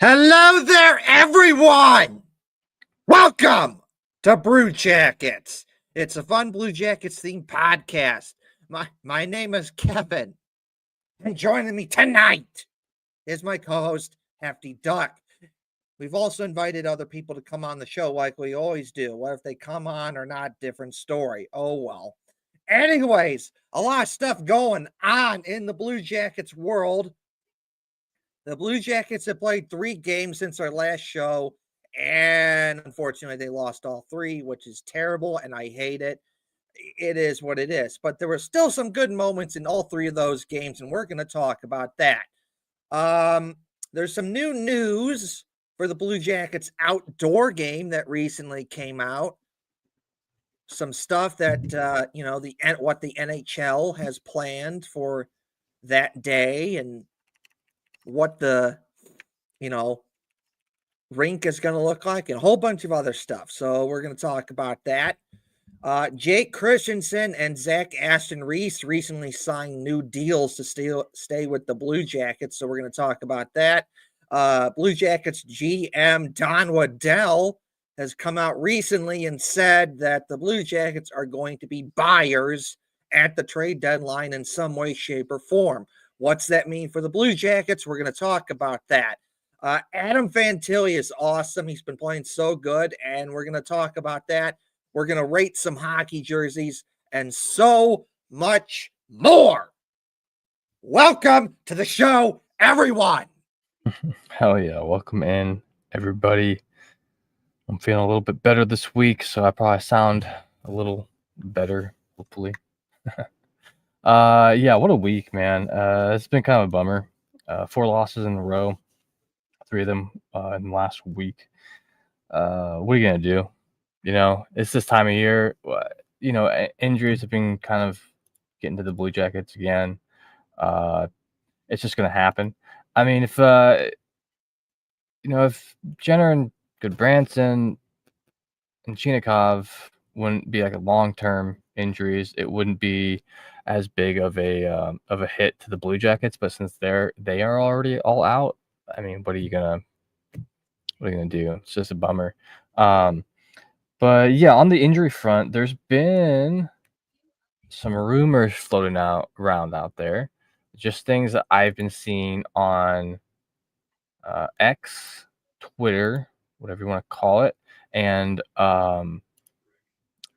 Hello there, everyone! Welcome to Brew Jackets. It's a fun Blue Jackets themed podcast. My name is Kevin, and joining me tonight is my co-host, Hefty Duck. We've also invited other people to come on the show like we always do. What if they come on or not? Different story. Oh, well. Anyways, a lot of stuff going on in the Blue Jackets world. The Blue Jackets have played 3 games since our last show, and unfortunately, they lost all 3, which is terrible, and I hate it. It is what it is, but there were still some good moments in all 3 of those games, and we're going to talk about that. There's some new news for the Blue Jackets outdoor game that recently came out. Some stuff that what the NHL has planned for that day, and what the rink is going to look like, and a whole bunch of other stuff. So we're going to talk about that. Jake Christensen and Zach Aston Reese recently signed new deals to stay with the Blue Jackets. So we're going to talk about that. Blue Jackets GM Don Waddell has come out recently and said that the Blue Jackets are going to be buyers at the trade deadline in some way, shape, or form. What's that mean for the Blue Jackets? We're going to talk about that. Adam Fantilli is awesome. He's been playing so good, and we're going to talk about that. We're going to rate some hockey jerseys and so much more. Welcome to the show, everyone. Hell yeah. Welcome in, everybody. I'm feeling a little bit better this week, so I probably sound a little better, hopefully. Yeah, what a week, man. It's been kind of a bummer. 4 losses in a row, 3 of them in the last week. What are you going to do? It's this time of year. Injuries have been kind of getting to the Blue Jackets again. It's just going to happen. I mean, if Jenner and Goodbranson and Chinikov wouldn't be like a long-term injuries, it wouldn't be as big of a hit to the Blue Jackets. But since they are already all out, I mean, what are you gonna do? It's just a bummer. But yeah, on the injury front, there's been some rumors floating around out there, just things that I've been seeing on X, Twitter, whatever you want to call it, and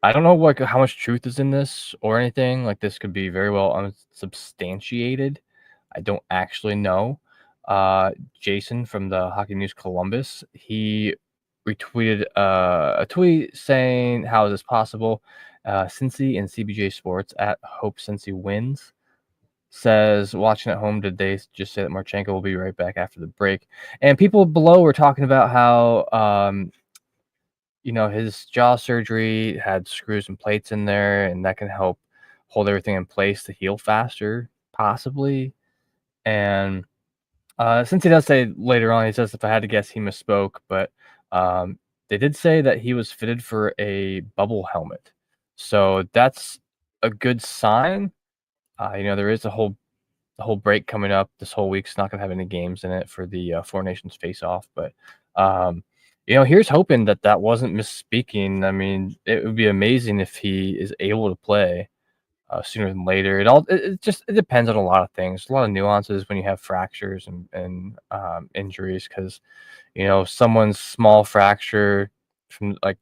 I don't know how much truth is in this or anything. Like, this could be very well unsubstantiated. I don't actually know. Jason from the Hockey News Columbus, he retweeted a tweet saying, "How is this possible?" Cincy and CBJ Sports at Hope Cincy Wins says, "Watching at home, did they just say that Marchenko will be right back after the break?" And people below were talking about how his jaw surgery had screws and plates in there, and that can help hold everything in place to heal faster, possibly. And since he does say later on, he says, if I had to guess, he misspoke, but they did say that he was fitted for a bubble helmet. So that's a good sign. There is a whole break coming up. This whole week's not going to have any games in it for the Four Nations face-off, but here's hoping that wasn't misspeaking. I mean, it would be amazing if he is able to play sooner than later. It depends on a lot of things, a lot of nuances when you have fractures and injuries, because someone's small fracture from like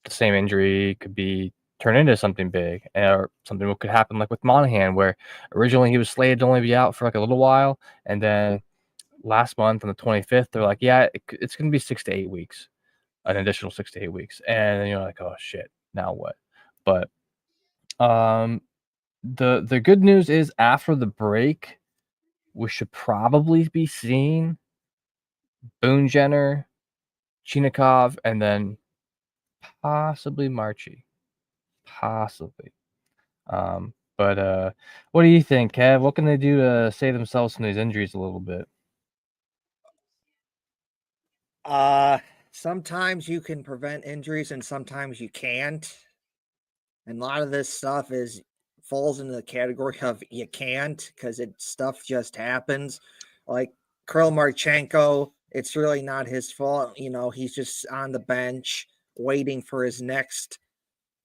the same injury could be turn into something big, or something could happen like with Monahan, where originally he was slated to only be out for like a little while, and then last month on the 25th, they're like, yeah, it's going to be 6 to 8 weeks, an additional 6 to 8 weeks. And then you're like, oh shit, now what? But the good news is, after the break, we should probably be seeing Boone Jenner, Chinikov, and then possibly Marchie. Possibly. But what do you think, Kev? What can they do to save themselves from these injuries a little bit? Sometimes you can prevent injuries and sometimes you can't. And a lot of this stuff falls into the category of you can't, because stuff just happens. Like Kirill Marchenko it's really not his fault. He's just on the bench waiting for his next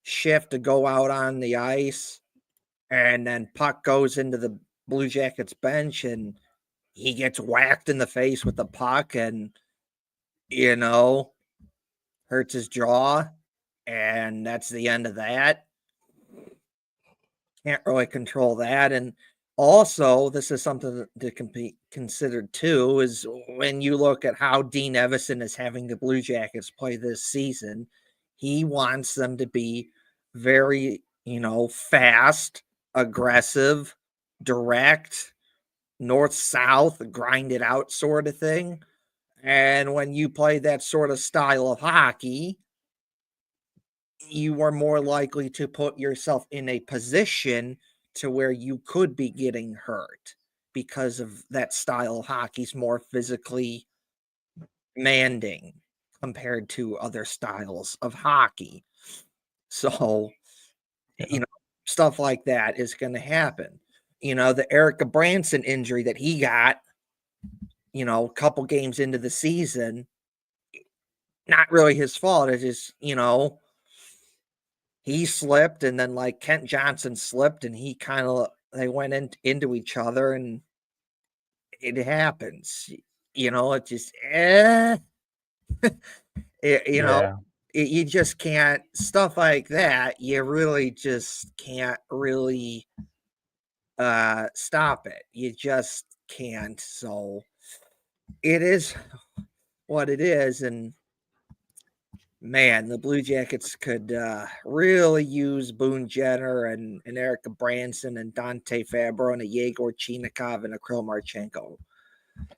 shift to go out on the ice. And then puck goes into the Blue Jackets bench and he gets whacked in the face with the puck and, hurts his jaw. And that's the end of that. Can't really control that. And also, this is something to be considered too, is when you look at how Dean Evison is having the Blue Jackets play this season, he wants them to be very, fast, aggressive, direct, north south, grind it out sort of thing. And when you play that sort of style of hockey, you are more likely to put yourself in a position to where you could be getting hurt because of that style of hockey's more physically demanding compared to other styles of hockey. So, Yeah. Stuff like that is going to happen. The Erica Branson injury that he got, a couple games into the season, not really his fault. It's just, he slipped and then like Kent Johnson slipped and they went into each other and it happens. It just Yeah. You just can't stuff like that. You really just can't really stop it. You just can't. So it is what it is. And man, the Blue Jackets could really use Boone Jenner and Erica Branson and Dante Fabro and a Yegor Chinikov and a Krill Marchenko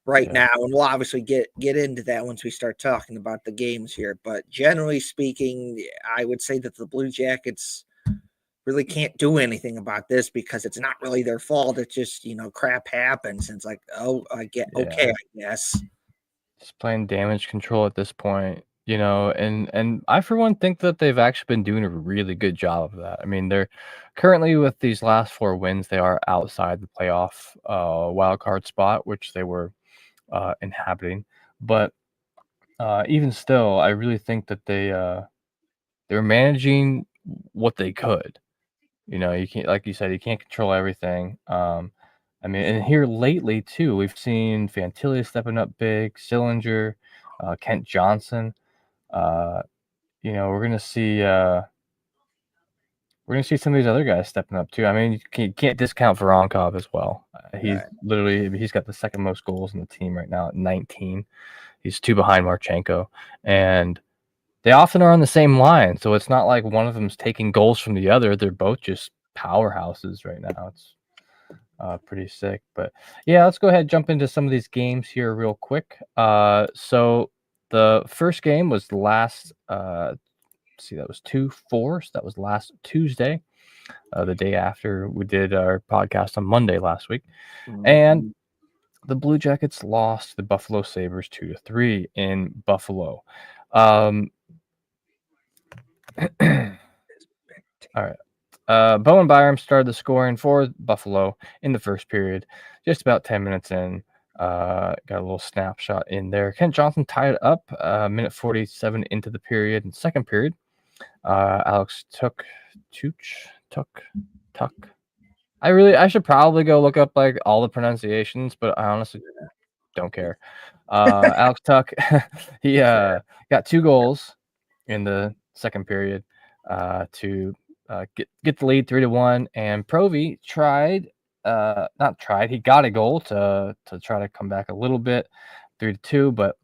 right Yeah. now. And we'll obviously get into that once we start talking about the games here. But generally speaking, I would say that the Blue Jackets really can't do anything about this because it's not really their fault. It's just, crap happens. And it's like, oh, okay, Yeah. I guess. Just playing damage control at this point, and I for one think that they've actually been doing a really good job of that. I mean, they're currently with these last 4 wins, they are outside the playoff wild card spot, which they were inhabiting. But even still, I really think that they're managing what they could. You can't, like you said, you can't control everything. I mean, and here lately too, we've seen Fantilli stepping up big, Sillinger, Kent Johnson. Uh, we're gonna see some of these other guys stepping up too. I mean, you can't discount Voronkov as well. He's Right. literally he's got the second most goals in the team right now at 19. He's 2 behind Marchenko, and they often are on the same line, so it's not like one of them's taking goals from the other. They're both just powerhouses right now. It's pretty sick. But yeah, let's go ahead and jump into some of these games here real quick. So the first game was last. See, that was 2-4. So that was last Tuesday, the day after we did our podcast on Monday last week, and Mhm. the Blue Jackets lost the Buffalo Sabres 2-3 in Buffalo. All right. Bowen Byram started the scoring for Buffalo in the first period, just about 10 minutes in. Got a little snapshot in there. Kent Johnson tied it up, minute 47 into the period. In second period, Alex Tuck. I should probably go look up like all the pronunciations, but I honestly don't care. Alex Tuck, he got 2 goals in the second period to get the lead 3-1. And Provy he got a goal to try to come back a little bit, 3-2, but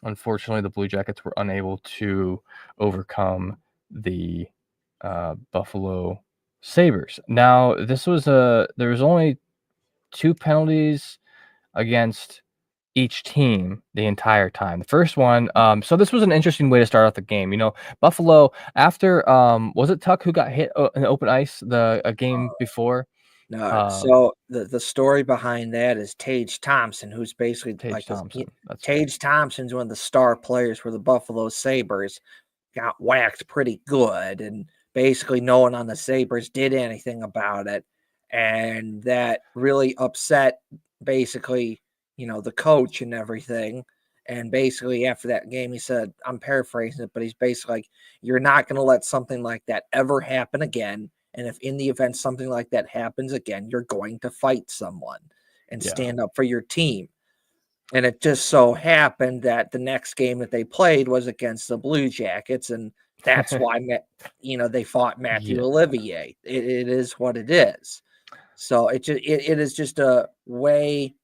unfortunately the Blue Jackets were unable to overcome the Buffalo Sabres. Now there was only 2 penalties against each team the entire time. The first one, so this was an interesting way to start off the game. Buffalo after was it Tuck who got hit in open ice a game before? No, so the story behind that is Tage Thompson, who's basically Tage like this. Thompson. That's right. Tage Thompson's one of the star players for the Buffalo Sabres. Got whacked pretty good, and basically no one on the Sabres did anything about it, and that really upset basically the coach and everything. And basically, after that game, he said, I'm paraphrasing it, but he's basically like, you're not going to let something like that ever happen again. And if in the event something like that happens again, you're going to fight someone and Yeah. stand up for your team. And it just so happened that the next game that they played was against the Blue Jackets. And that's why, they fought Matthew Yeah. Olivier. It is what it is. So it is just a way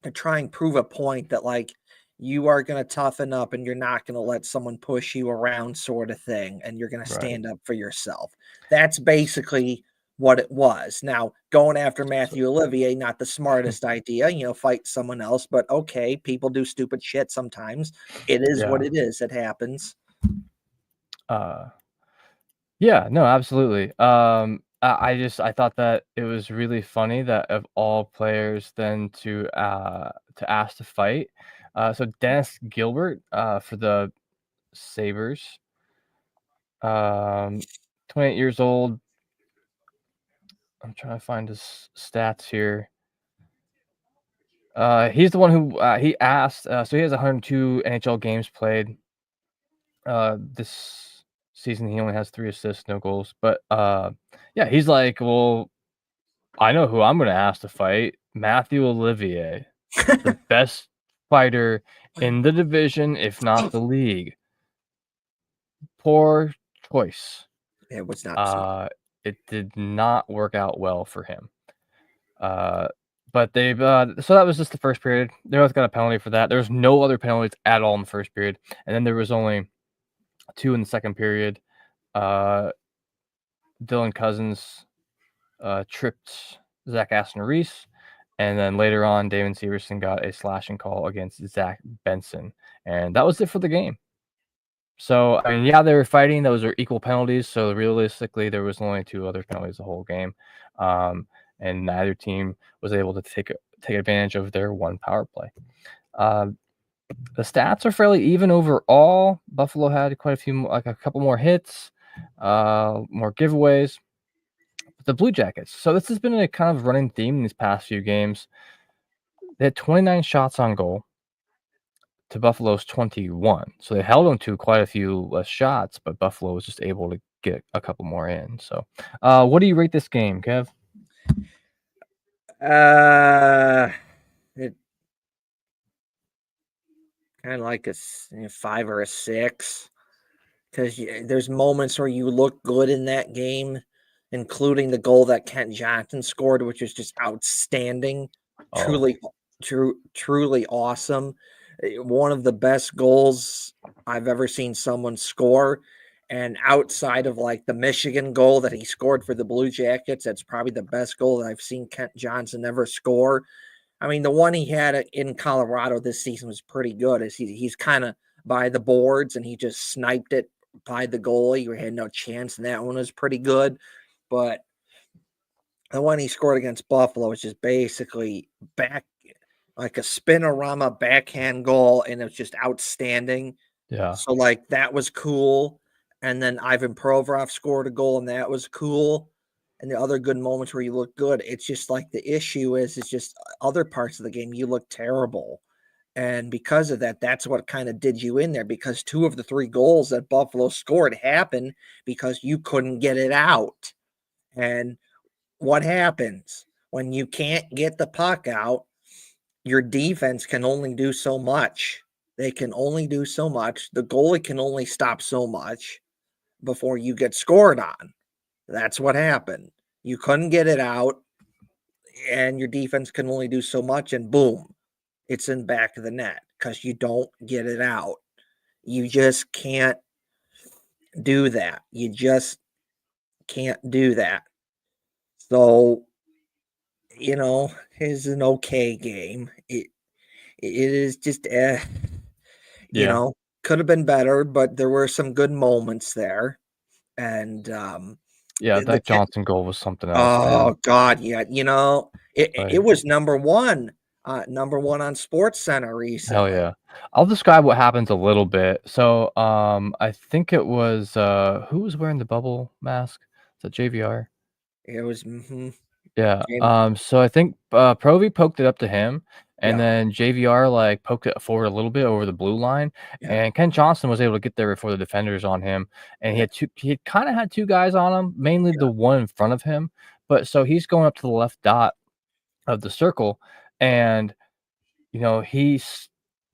to try and prove a point that like you are going to toughen up and you're not going to let someone push you around sort of thing, and you're going to Right. stand up for yourself. That's basically what it was. Now, going after Matthew Olivier, not the smartest idea, fight someone else, but okay, people do stupid shit sometimes. It is what Yeah. it is. It happens. Yeah, no, absolutely. I thought that it was really funny that of all players then to ask to fight. So Dennis Gilbert for the Sabres, 28 years old. I'm trying to find his stats here. He's the one who he asked. So he has 102 NHL games played. This season he only has 3 assists, no goals. But yeah, he's like, well, I know who I'm gonna ask to fight. Matthew Olivier, the best fighter in the division, if not the league. Poor choice. It was not smart. It did not work out well for him. But they've so that was just the first period. They both got a penalty for that. There was no other penalties at all in the first period, and then there was only 2 in the second period. Dylan Cousins tripped Zach Aston-Reese, and then later on, Damon Severson got a slashing call against Zach Benson, and that was it for the game. So, I mean, yeah, they were fighting. Those are equal penalties. So realistically, there was only 2 other penalties the whole game, and neither team was able to take advantage of their 1 power play. The stats are fairly even overall. Buffalo had quite a few, like a couple more hits, more giveaways. The Blue Jackets. So this has been a kind of running theme in these past few games. They had 29 shots on goal to Buffalo's 21. So they held them to quite a few less shots, but Buffalo was just able to get a couple more in. So what do you rate this game, Kev? It kind of like a 5 or a 6, because there's moments where you look good in that game, including the goal that Kent Johnson scored, which is just outstanding, truly, truly awesome. One of the best goals I've ever seen someone score. And outside of like the Michigan goal that he scored for the Blue Jackets, that's probably the best goal that I've seen Kent Johnson ever score. I mean, the one he had in Colorado this season was pretty good. As he's kind of by the boards and he just sniped it by the goalie. You had no chance, and that one was pretty good. But the one he scored against Buffalo was just basically back like a spinorama backhand goal, and it was just outstanding. Yeah. So like that was cool. And then Ivan Provorov scored a goal, and that was cool. And the other good moments where you look good. It's just like the issue is just other parts of the game you look terrible. And because of that, that's what kind of did you in there, because 2 of the 3 goals that Buffalo scored happened because you couldn't get it out. And what happens when you can't get the puck out? Your defense can only do so much. They can only do so much. The goalie can only stop so much before you get scored on. That's what happened. You couldn't get it out, and your defense can only do so much, and boom, it's in back of the net because you don't get it out. You just can't do that. You just can't do that. So, it's an okay game. It is just Yeah. could have been better, but there were some good moments there. And Yeah, the that Johnson goal was something else, man. oh god, yeah, it Like, was number one on Sports Center hell recently. yeah. I'll describe what happens a little bit. So, I think it was who was wearing the bubble mask? Is that JVR? It was Yeah. James. So I think Provy poked it up to him. And then JVR like poked it forward a little bit over the blue line, and Ken Johnson was able to get there before the defenders on him. And he had kind of had two guys on him, mainly the one in front of him. But so he's going up to the left dot of the circle, and he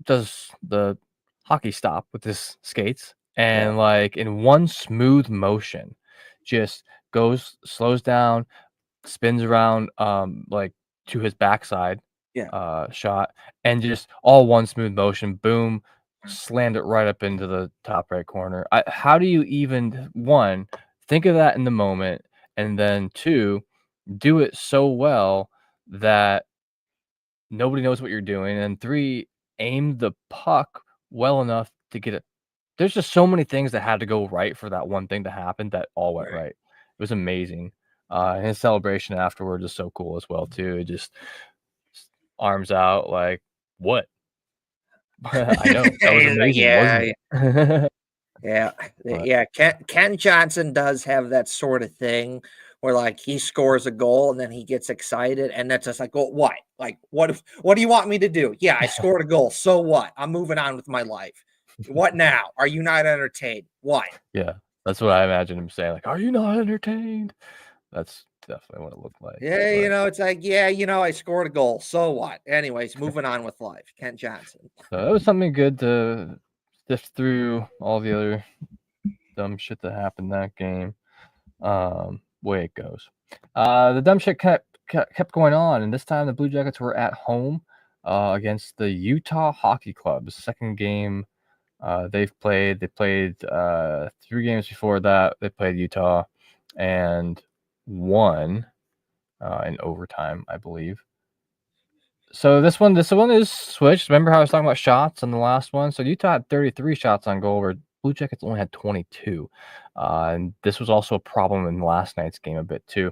does the hockey stop with his skates, and like in one smooth motion, just slows down, spins around, like to his backside, shot, and just all one smooth motion, boom, slammed it right up into the top right corner. How do you even one think of that in the moment, and then two, do it so well that nobody knows what you're doing, and three, aim the puck well enough to get it. There's just so many things that had to go right for that one thing to happen that all went right. It was amazing. And his celebration afterwards is so cool as well too. It just arms out like, "What?" I know. That was amazing, wasn't it? But Ken Johnson does have that sort of thing where like he scores a goal and then he gets excited and that's just like, "Well, what? Like what do you want me to do? Yeah, I scored a goal. So what? I'm moving on with my life. What now? Are you not entertained? What?" Yeah, that's what I imagine him saying, like, "Are you not entertained?" That's definitely what it looked like. Yeah, it's like, I scored a goal. So what? Anyways, moving on with life. Ken Johnson. So it was something good to sift through all the other dumb shit that happened that game. Way it goes. The dumb shit kept going on, and this time the Blue Jackets were at home against the Utah Hockey Club. The second game they've played. They played 3 games before that. They played Utah and won in overtime, I believe. So this one is switched. Remember how I was talking about shots on the last one? So Utah had 33 shots on goal, where Blue Jackets only had 22. And this was also a problem in last night's game a bit too.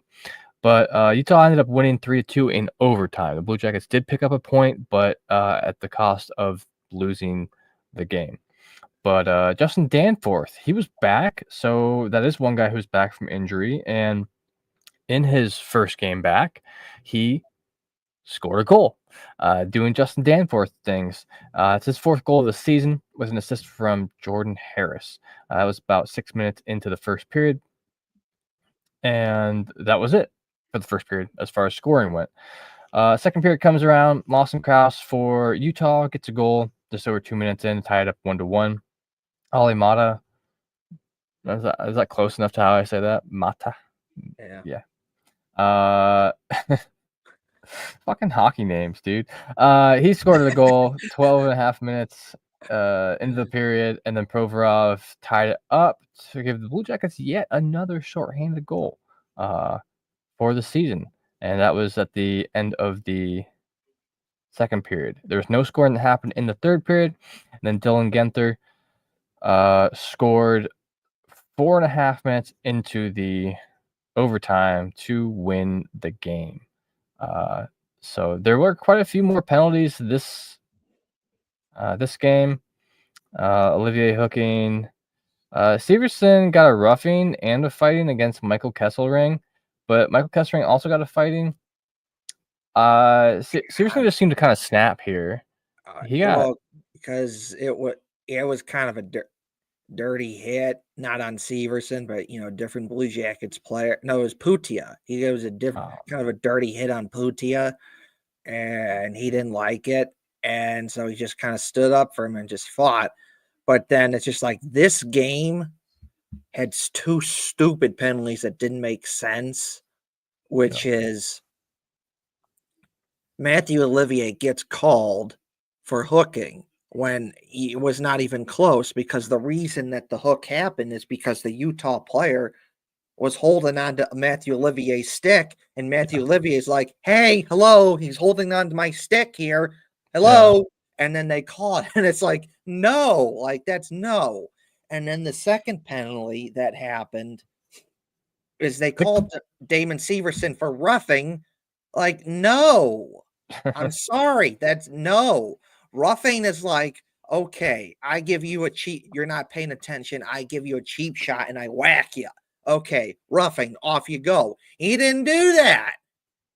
But Utah ended up winning 3-2 in overtime. The Blue Jackets did pick up a point, but at the cost of losing the game. But Justin Danforth, he was back. So that is one guy who's back from injury. And in his first game back, he scored a goal, doing Justin Danforth things. It's his 4th goal of the season with an assist from Jordan Harris. That was about 6 minutes into the first period. And that was it for the first period as far as scoring went. Second period comes around. Lawson Krause for Utah gets a goal just over 2 minutes in, tied up 1-1. Ali Mata. Is that close enough to how I say that? Mata? Yeah. Fucking hockey names, dude. He scored the goal 12 and a half minutes into the period, and then Provorov tied it up to give the Blue Jackets yet another shorthanded goal for the season. And that was at the end of the second period. There was no scoring that happened in the third period. And then Dylan Genther scored 4.5 minutes into the overtime to win the game. So there were quite a few more penalties this game. Olivier Hooking, Severson got a roughing and a fighting against Michael Kesselring, but Michael Kesselring also got a fighting. Severson just seemed to kind of snap here. Because it was kind of a dirty hit, not on Severson, but different Blue Jackets player. No, it was Putia. It was a different kind of a dirty hit on Putia, and he didn't like it, and so he just kind of stood up for him and just fought. But then it's just like this game had 2 stupid penalties that didn't make sense, which is Matthew Olivier gets called for hooking when he was not even close, because the reason that the hook happened is because the Utah player was holding on to Matthew Olivier's stick, and Matthew Olivier's like, "Hey, hello," he's holding on to my stick here. Hello. And then they call it, and it's like, no, like that's no. And then the second penalty that happened is they called Damon Severson for roughing. Like, no, I'm sorry. That's no. Roughing is like, okay, I give you a cheap, you're not paying attention. I give you a cheap shot and I whack you. Okay, roughing, off you go. He didn't do that.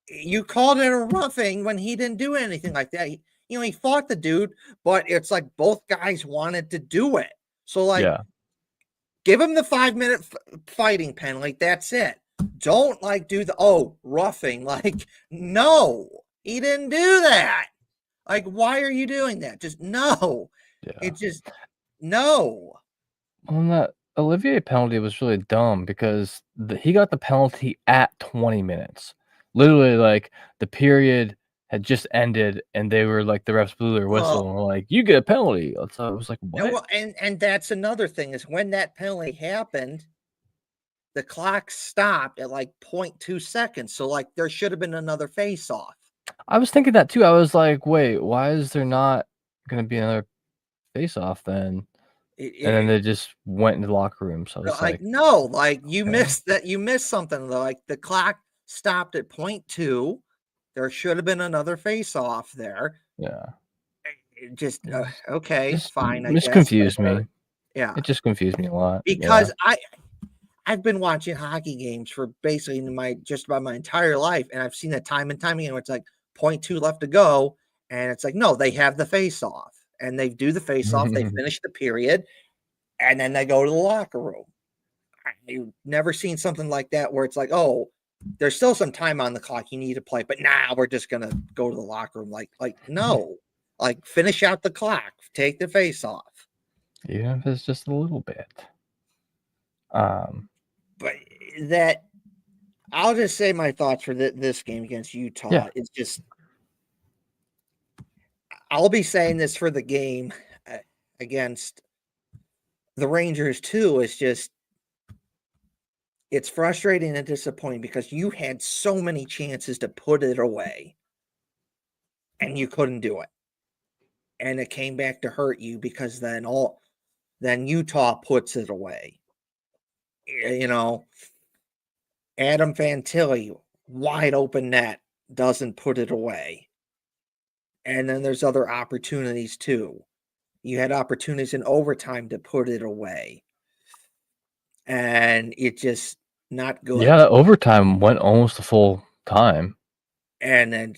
you called it a roughing when he didn't do anything like that. He fought the dude, but it's like both guys wanted to do it. So, like, Yeah. give him the 5-minute fighting penalty. That's it. Don't like do the roughing. Like, no, he didn't do that. Like, why are you doing that? Just no. Yeah. It just no. Well, that Olivier penalty was really dumb because he got the penalty at 20 minutes. Literally, like, the period had just ended, and they were like, the refs blew their whistle, and were like, "You get a penalty." So I was like, "What?" And that's another thing is when that penalty happened, the clock stopped at like 0.2 seconds. So, like, there should have been another face off. I was thinking that too. I was like, "Wait, why is there not gonna be another face off then?" And then they just went into the locker room. So it's Like, like, no, like you okay. missed that. You missed something though. Like the clock stopped at 0.2. There should have been another face off there. Yeah. It just It okay, fine, I just guess. confused me. Yeah, It just confused me a lot. Yeah. because I've been watching hockey games for basically just about my entire life, and I've seen that time and time again where it's like 0.2 left to go, and it's like, no, they have the face off, and they do the face off, they finish the period, and then they go to the locker room. I've never seen something like that where it's like, oh, there's still some time on the clock, you need to play, but now we're just gonna go to the locker room. Like no, like finish out the clock, take the face off. Even if it's just a little bit. Um, But that I'll just say my thoughts for this game against Utah. Yeah. It's just I'll be saying this for the game against the Rangers too. It's frustrating and disappointing because you had so many chances to put it away and you couldn't do it. And it came back to hurt you because then Utah puts it away. Adam Fantilli, wide open net, doesn't put it away. And then there's other opportunities too. You had opportunities in overtime to put it away. And it just not good. Yeah, that overtime went almost the full time. And then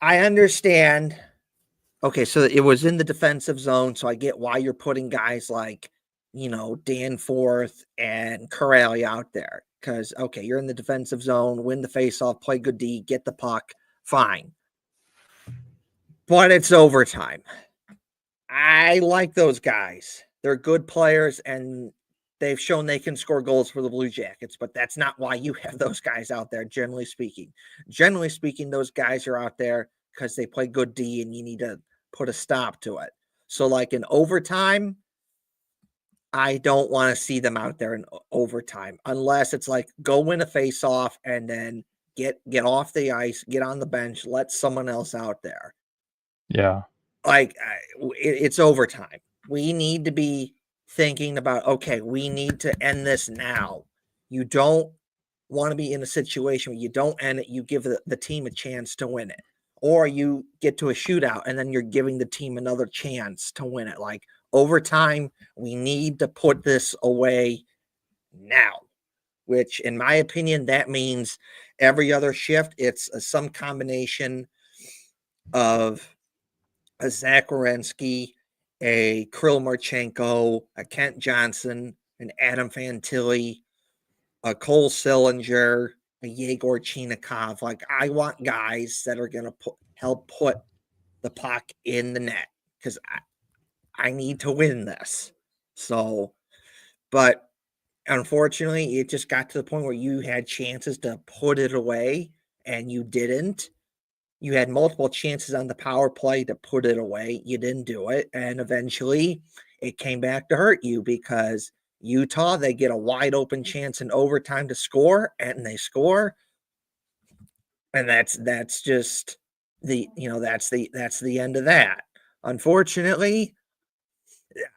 I understand. Okay, so it was in the defensive zone, so I get why you're putting guys like, Danforth and Corrali out there. Because, okay, you're in the defensive zone, win the faceoff, play good D, get the puck, fine. But it's overtime. I like those guys. They're good players, and they've shown they can score goals for the Blue Jackets, but that's not why you have those guys out there, generally speaking. Generally speaking, those guys are out there because they play good D, and you need to put a stop to it. So, like in overtime, I don't want to see them out there in overtime unless it's like go win a face-off and then get off the ice, get on the bench, let someone else out there. Yeah. Like it's overtime. We need to be thinking about, okay, we need to end this now. You don't want to be in a situation where you don't end it, you give the team a chance to win it. Or you get to a shootout and then you're giving the team another chance to win it. Like overtime, we need to put this away now, which in my opinion, that means every other shift, it's some combination of a Zach Werenski, a Kirill Marchenko, a Kent Johnson, an Adam Fantilli, a Cole Sillinger, a Yegor Chinikov. Like I want guys that are going to help put the puck in the net because I need to win this. So, but unfortunately, it just got to the point where you had chances to put it away and you didn't. You had multiple chances on the power play to put it away. You didn't do it. And eventually it came back to hurt you because Utah, they get a wide open chance in overtime to score and they score. And that's just that's the end of that. Unfortunately,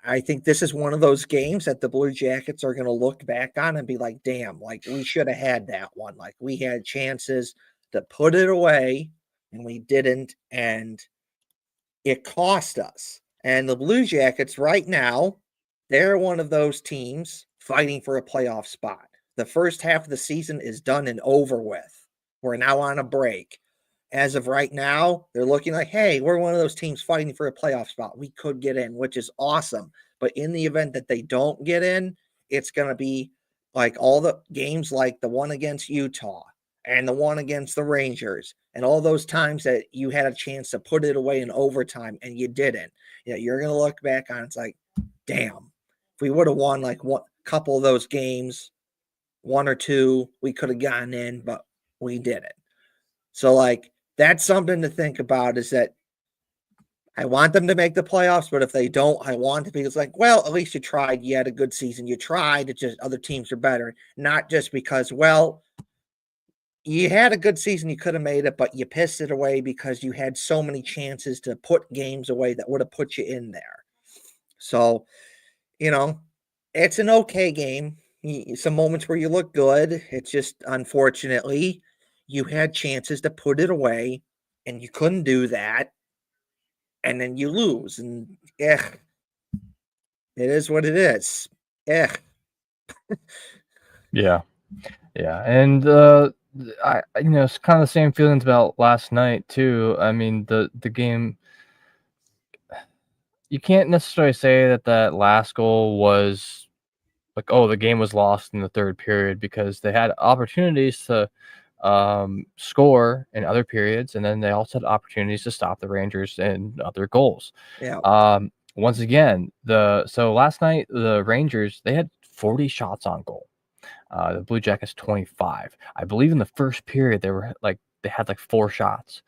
I think this is one of those games that the Blue Jackets are going to look back on and be like, damn, like we should have had that one. Like we had chances to put it away and we didn't. And it cost us. And the Blue Jackets right now, they're one of those teams fighting for a playoff spot. The first half of the season is done and over with. We're now on a break. As of right now, they're looking like, hey, we're one of those teams fighting for a playoff spot. We could get in, which is awesome. But in the event that they don't get in, it's going to be like all the games like the one against Utah and the one against the Rangers and all those times that you had a chance to put it away in overtime and you didn't. You're going to look back on it's like, damn, if we would have won like one couple of those games, one or two, we could have gotten in, but we didn't. So, like, that's something to think about is that I want them to make the playoffs, but if they don't, I want to be it's like, well, at least you tried. You had a good season. You tried. It's just other teams are better, not just because, well, you had a good season. You could have made it, but you pissed it away because you had so many chances to put games away that would have put you in there. So, it's an okay game. Some moments where you look good. It's just, unfortunately, you had chances to put it away and you couldn't do that. And then you lose. And it is what it is. Yeah. Yeah. And it's kind of the same feelings about last night too. I mean, the game, you can't necessarily say that last goal was like, oh, the game was lost in the third period, because they had opportunities to score in other periods, and then they also had opportunities to stop the Rangers and other goals. Yeah. Once again, so last night the Rangers, they had 40 shots on goal. The Blue Jackets 25. I believe in the first period they had like 4 shots.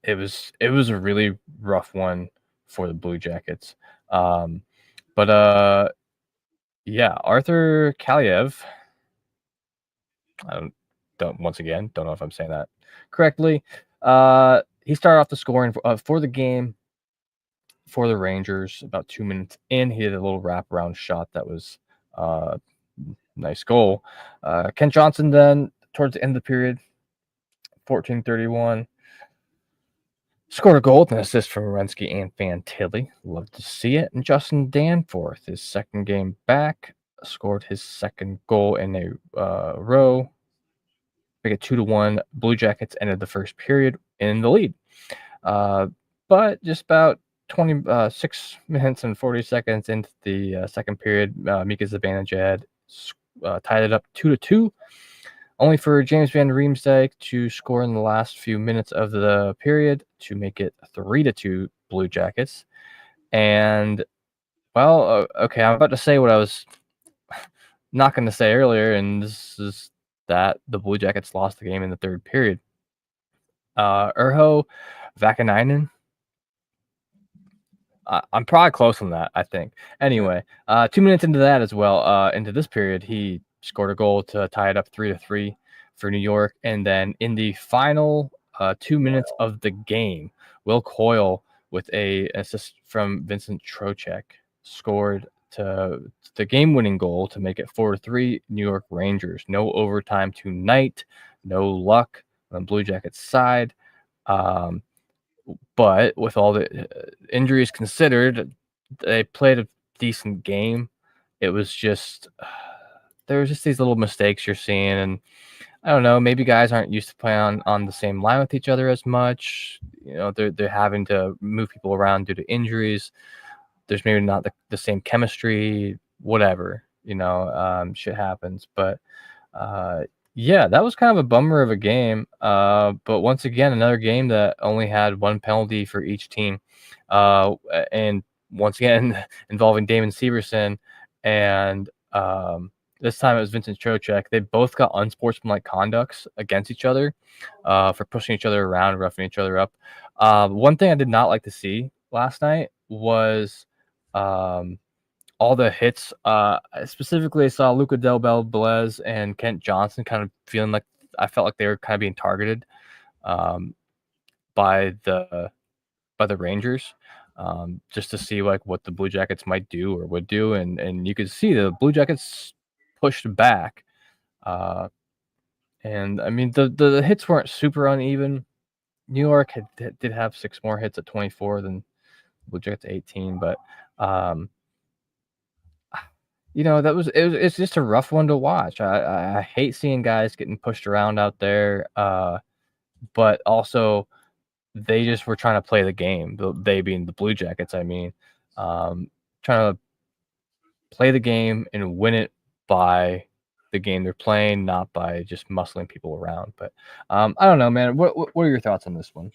It was a really rough one for the Blue Jackets. But yeah, Arthur Kaliev. I don't know if I'm saying that correctly. He started off the scoring for the game for the Rangers about 2 minutes in. He did a little wraparound shot that was nice goal. Kent Johnson then towards the end of the period, 14:31. Scored a goal with an assist from Werenski and Fantilli. Love to see it. And Justin Danforth, his second game back, scored his second goal in a row. Make it 2-1. Blue Jackets ended the first period in the lead. But just about 26 minutes and 40 seconds into the second period, Mika Zibanejad tied it up 2-2. Only for James Van Riemsdyk to score in the last few minutes of the period to make it 3-2 Blue Jackets. And, well, okay, I'm about to say what I was not going to say earlier, and this is that the Blue Jackets lost the game in the third period. Urho Vakanainen. I'm probably close on that, I think. Anyway, 2 minutes into that as well, into this period, he scored a goal to tie it up 3-3 for New York. And then in the final 2 minutes of the game, Will Coyle with an assist from Vincent Trocheck scored the game-winning goal to make it 4-3 New York Rangers. No overtime tonight, no luck on the Blue Jackets side. But with all the injuries considered, they played a decent game. It was just there was just these little mistakes you're seeing, and I don't know, maybe guys aren't used to playing on the same line with each other as much. They're having to move people around due to injuries. There's maybe not the same chemistry, whatever. Shit happens. But yeah, that was kind of a bummer of a game. But once again, another game that only had one penalty for each team. And once again, involving Damon Severson. And this time it was Vincent Trocheck. They both got unsportsmanlike conducts against each other for pushing each other around, roughing each other up. One thing I did not like to see last night was all the hits. Specifically, I saw Luca Del Belez and Kent Johnson kind of feeling like I felt like they were kind of being targeted by the Rangers, just to see like what the Blue Jackets might do or would do, and you could see the Blue Jackets pushed back, and I mean the hits weren't super uneven. New York did have 6 more hits at 24 than Blue Jackets 18, but it's just a rough one to watch. I hate seeing guys getting pushed around out there, but also they just were trying to play the game. They being the Blue Jackets, I mean, trying to play the game and win it by the game they're playing, not by just muscling people around. But I don't know, man. What are your thoughts on this one?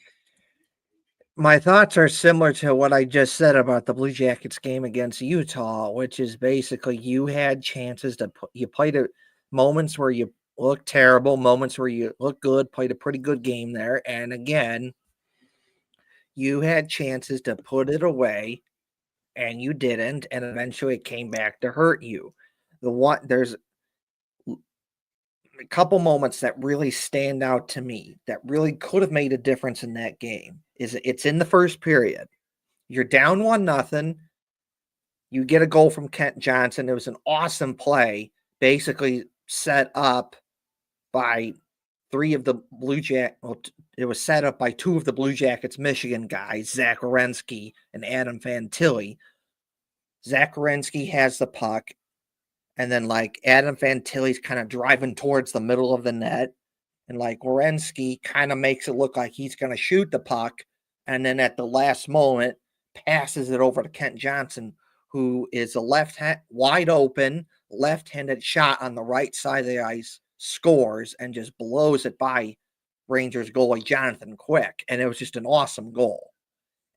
My thoughts are similar to what I just said about the Blue Jackets game against Utah, which is basically you had chances to put, you played at moments where you looked terrible, moments where you looked good, played a pretty good game there. And again, you had chances to put it away and you didn't. And eventually it came back to hurt you. There's a couple moments that really stand out to me that really could have made a difference in that game. It's in the first period. You're down 1-0. You get a goal from Kent Johnson. It was an awesome play, basically set up by three of the Blue Jackets. Well, it was set up by two of the Blue Jackets Michigan guys, Zach Werenski and Adam Fantilli. Zach Werenski has the puck, and then like Adam Fantilli's kind of driving towards the middle of the net, and like Werenski kind of makes it look like he's going to shoot the puck, and then at the last moment passes it over to Kent Johnson, who is a wide open left-handed shot on the right side of the ice, scores and just blows it by Rangers goalie Jonathan Quick, and it was just an awesome goal.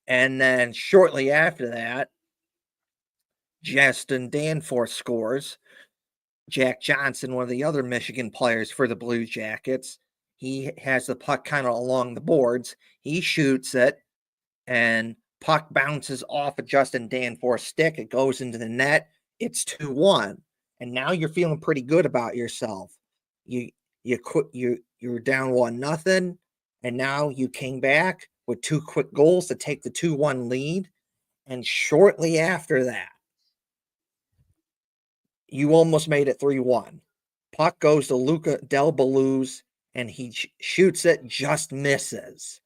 And then shortly after that, Justin Danforth scores. Jack Johnson, one of the other Michigan players for the Blue Jackets, he has the puck kind of along the boards. He shoots it, and puck bounces off of Justin Danforth's stick. It goes into the net. It's 2-1, and now you're feeling pretty good about yourself. You're down 1-0, and now you came back with two quick goals to take the 2-1 lead. And shortly after that, you almost made it 3-1. Puck goes to Luca Del Belluz, and he shoots it, just misses.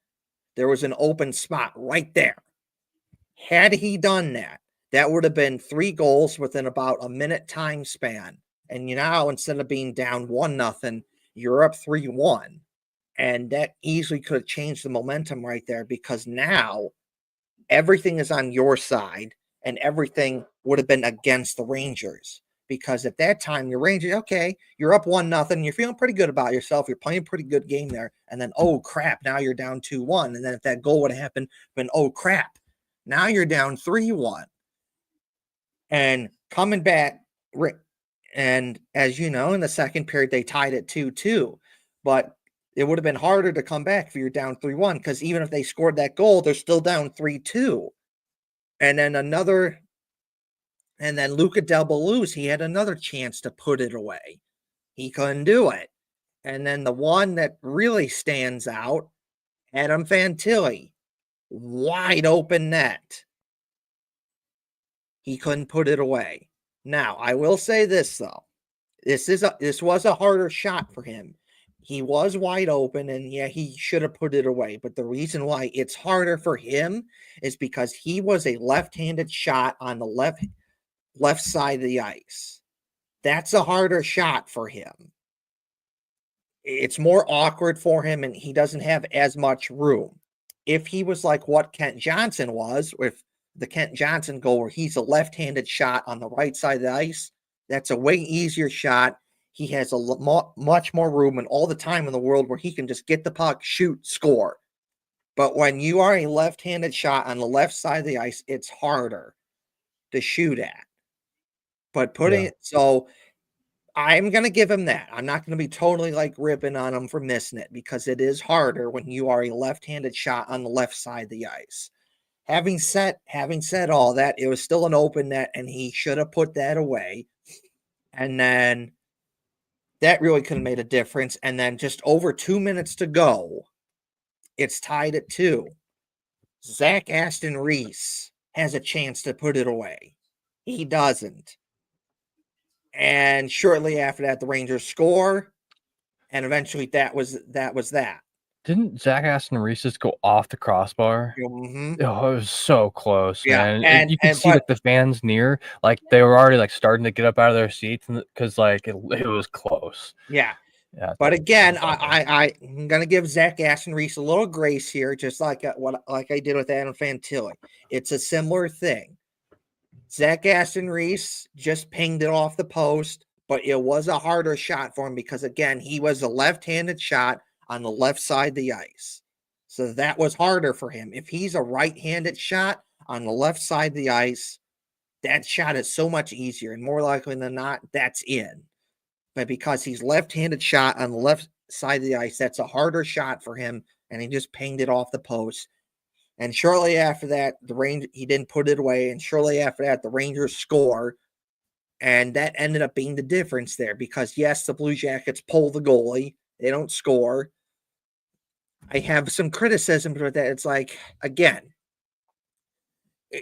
There was an open spot right there. Had he done that, that would have been 3 goals within about a minute time span. And now, instead of being down 1-0, you're up 3-1. And that easily could have changed the momentum right there, because now everything is on your side and everything would have been against the Rangers. Because at that time, your Rangers, okay, you're up 1-0, you're feeling pretty good about yourself, you're playing a pretty good game there, and then, oh crap, now you're down 2-1. And then if that goal would have happened, then oh crap, now you're down 3-1. And coming back, and as you know, in the second period, they tied it 2-2. But it would have been harder to come back if you're down 3-1, because even if they scored that goal, they're still down 3-2. And then Luca Del Belluz, he had another chance to put it away. He couldn't do it. And then the one that really stands out, Adam Fantilli, wide open net. He couldn't put it away. Now, I will say this, though. This was a harder shot for him. He was wide open, and yeah, he should have put it away. But the reason why it's harder for him is because he was a left-handed shot on the left side of the ice. That's a harder shot for him. It's more awkward for him, and he doesn't have as much room. If he was like what Kent Johnson was, with the Kent Johnson goal where he's a left-handed shot on the right side of the ice, that's a way easier shot. He has much more room and all the time in the world where he can just get the puck, shoot, score. But when you are a left-handed shot on the left side of the ice, it's harder to shoot at. But so I'm going to give him that. I'm not going to be totally like ripping on him for missing it, because it is harder when you are a left-handed shot on the left side of the ice. Having said all that, it was still an open net, and he should have put that away. And then that really could have made a difference. And then just over 2 minutes to go, it's tied at 2. Zach Aston Reese has a chance to put it away. He doesn't. And shortly after that, the Rangers score, and eventually that was that. Didn't Zach Aston Reese just go off the crossbar? Mm-hmm. Oh, it was so close, Yeah, man. and You could see, but like, the fans near, like, they were already, like, starting to get up out of their seats because, like, it was close. yeah. Yeah, But again, bummer. I'm gonna give Zach Aston Reese a little grace here, just like like I did with Adam Fantilli. It's a similar thing. Zach Aston Reese just pinged it off the post, but it was a harder shot for him because again, he was a left-handed shot on the left side of the ice. So that was harder for him. If he's a right-handed shot on the left side of the ice, that shot is so much easier and more likely than not, that's in. But because he's left-handed shot on the left side of the ice, that's a harder shot for him, and he just pinged it off the post. And shortly after that, he didn't put it away, and shortly after that, the Rangers score, and that ended up being the difference there. Because yes, the Blue Jackets pull the goalie, they don't score. I have some criticism with that. It's like again,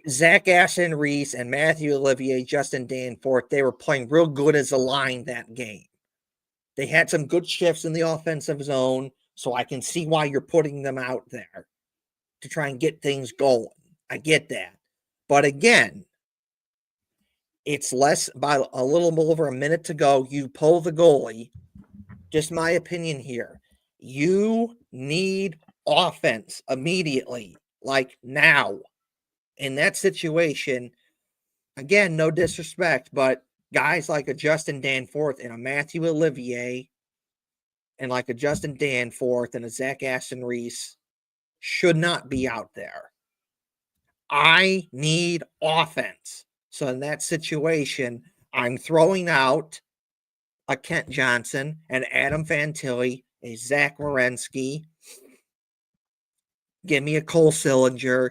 Zach Aston Reese and Matthew Olivier, Justin Danforth, they were playing real good as a line that game. They had some good shifts in the offensive zone, so I can see why you're putting them out there to try and get things going. I get that. But again, it's less by a little over a minute to go. You pull the goalie. Just my opinion here. You need offense immediately, like now. In that situation, again, no disrespect, but guys like a Justin Danforth and a Matthew Olivier and like a Justin Danforth and a Zach Aston Reese should not be out there. I need offense. So in that situation, I'm throwing out a Kent Johnson, an Adam Fantilli, a Zach Werenski. Give me a Cole Sillinger.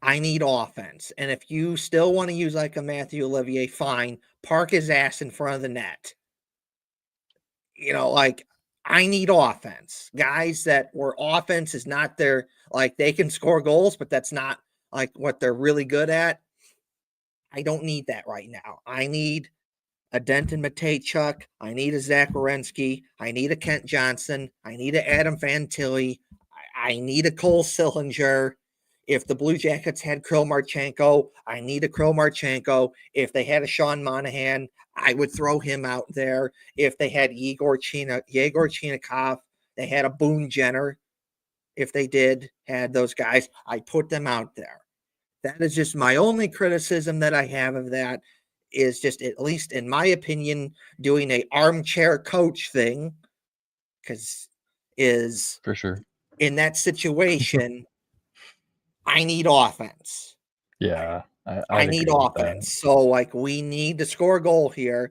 I need offense. And if you still want to use like a Matthew Olivier, fine. Park his ass in front of the net. Like I need offense. Guys that where offense is not their like they can score goals, but that's not like what they're really good at. I don't need that right now. I need a Denton Mateychuk. I need a Zach Werenski. I need a Kent Johnson. I need a Adam Fantilli. I need a Cole Sillinger. If the Blue Jackets had Krill Marchenko, I need a Krill Marchenko. If they had a Sean Monahan, I would throw him out there. If they had Yegor Chinikov, they had a Boone Jenner. If they had those guys, I put them out there. That is just my only criticism that I have of that is just, at least in my opinion, doing a armchair coach thing because is For sure. in that situation, I need offense. Yeah, I I'd need agree with that. offense. So, like, we need to score a goal here.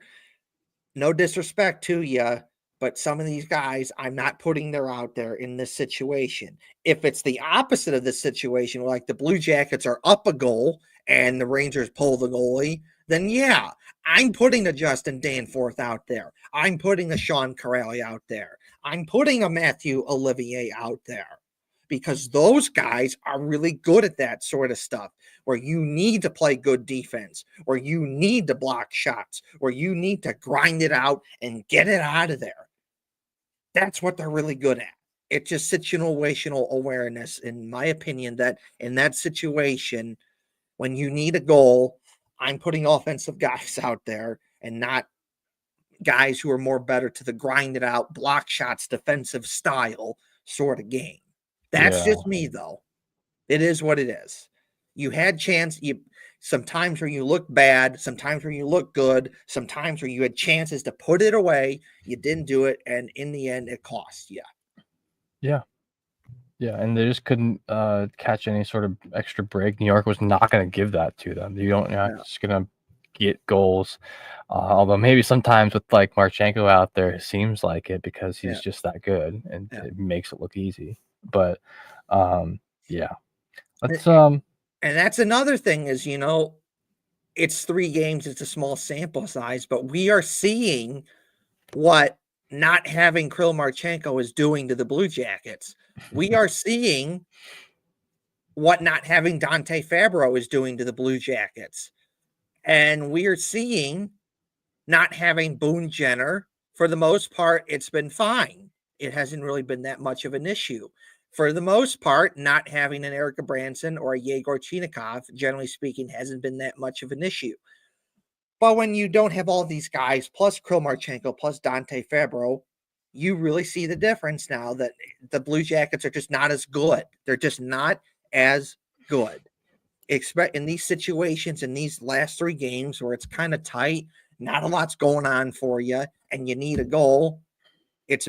No disrespect to you, but some of these guys, I'm not putting them out there in this situation. If it's the opposite of this situation, like the Blue Jackets are up a goal and the Rangers pull the goalie, then yeah, I'm putting a Justin Danforth out there. I'm putting a Sean Corelli out there. I'm putting a Matthew Olivier out there because those guys are really good at that sort of stuff where you need to play good defense, where you need to block shots, where you need to grind it out and get it out of there. That's what they're really good at. It's just situational awareness, in my opinion, that in that situation, when you need a goal, I'm putting offensive guys out there and not guys who are more better to the grind it out, block shots, defensive style sort of game. That's Yeah, just me, though. It is what it is. You had sometimes where you look bad, sometimes where you look good, sometimes where you had chances to put it away, you didn't do it, and in the end, it cost you. yeah, yeah, and they just couldn't catch any sort of extra break. New York was not going to give that to them. You're not just going to get goals. Although maybe sometimes with like Marchenko out there, it seems like it because he's just that good and it makes it look easy. But yeah, let's And that's another thing is, it's 3 games, it's a small sample size, but we are seeing what not having Krill Marchenko is doing to the Blue Jackets. We are seeing what not having Dante Fabro is doing to the Blue Jackets. And we are seeing not having Boone Jenner, for the most part, it's been fine. it hasn't really been that much of an issue. For the most part, not having an Erica Branson or a Yegor Chinikov, generally speaking, hasn't been that much of an issue. But when you don't have all these guys, plus Kromarchenko, plus Dante Fabro, you really see the difference now that the Blue Jackets are just not as good. They're just not as good. Expect in these situations, in these last 3 games where it's kind of tight, not a lot's going on for you, and you need a goal. It's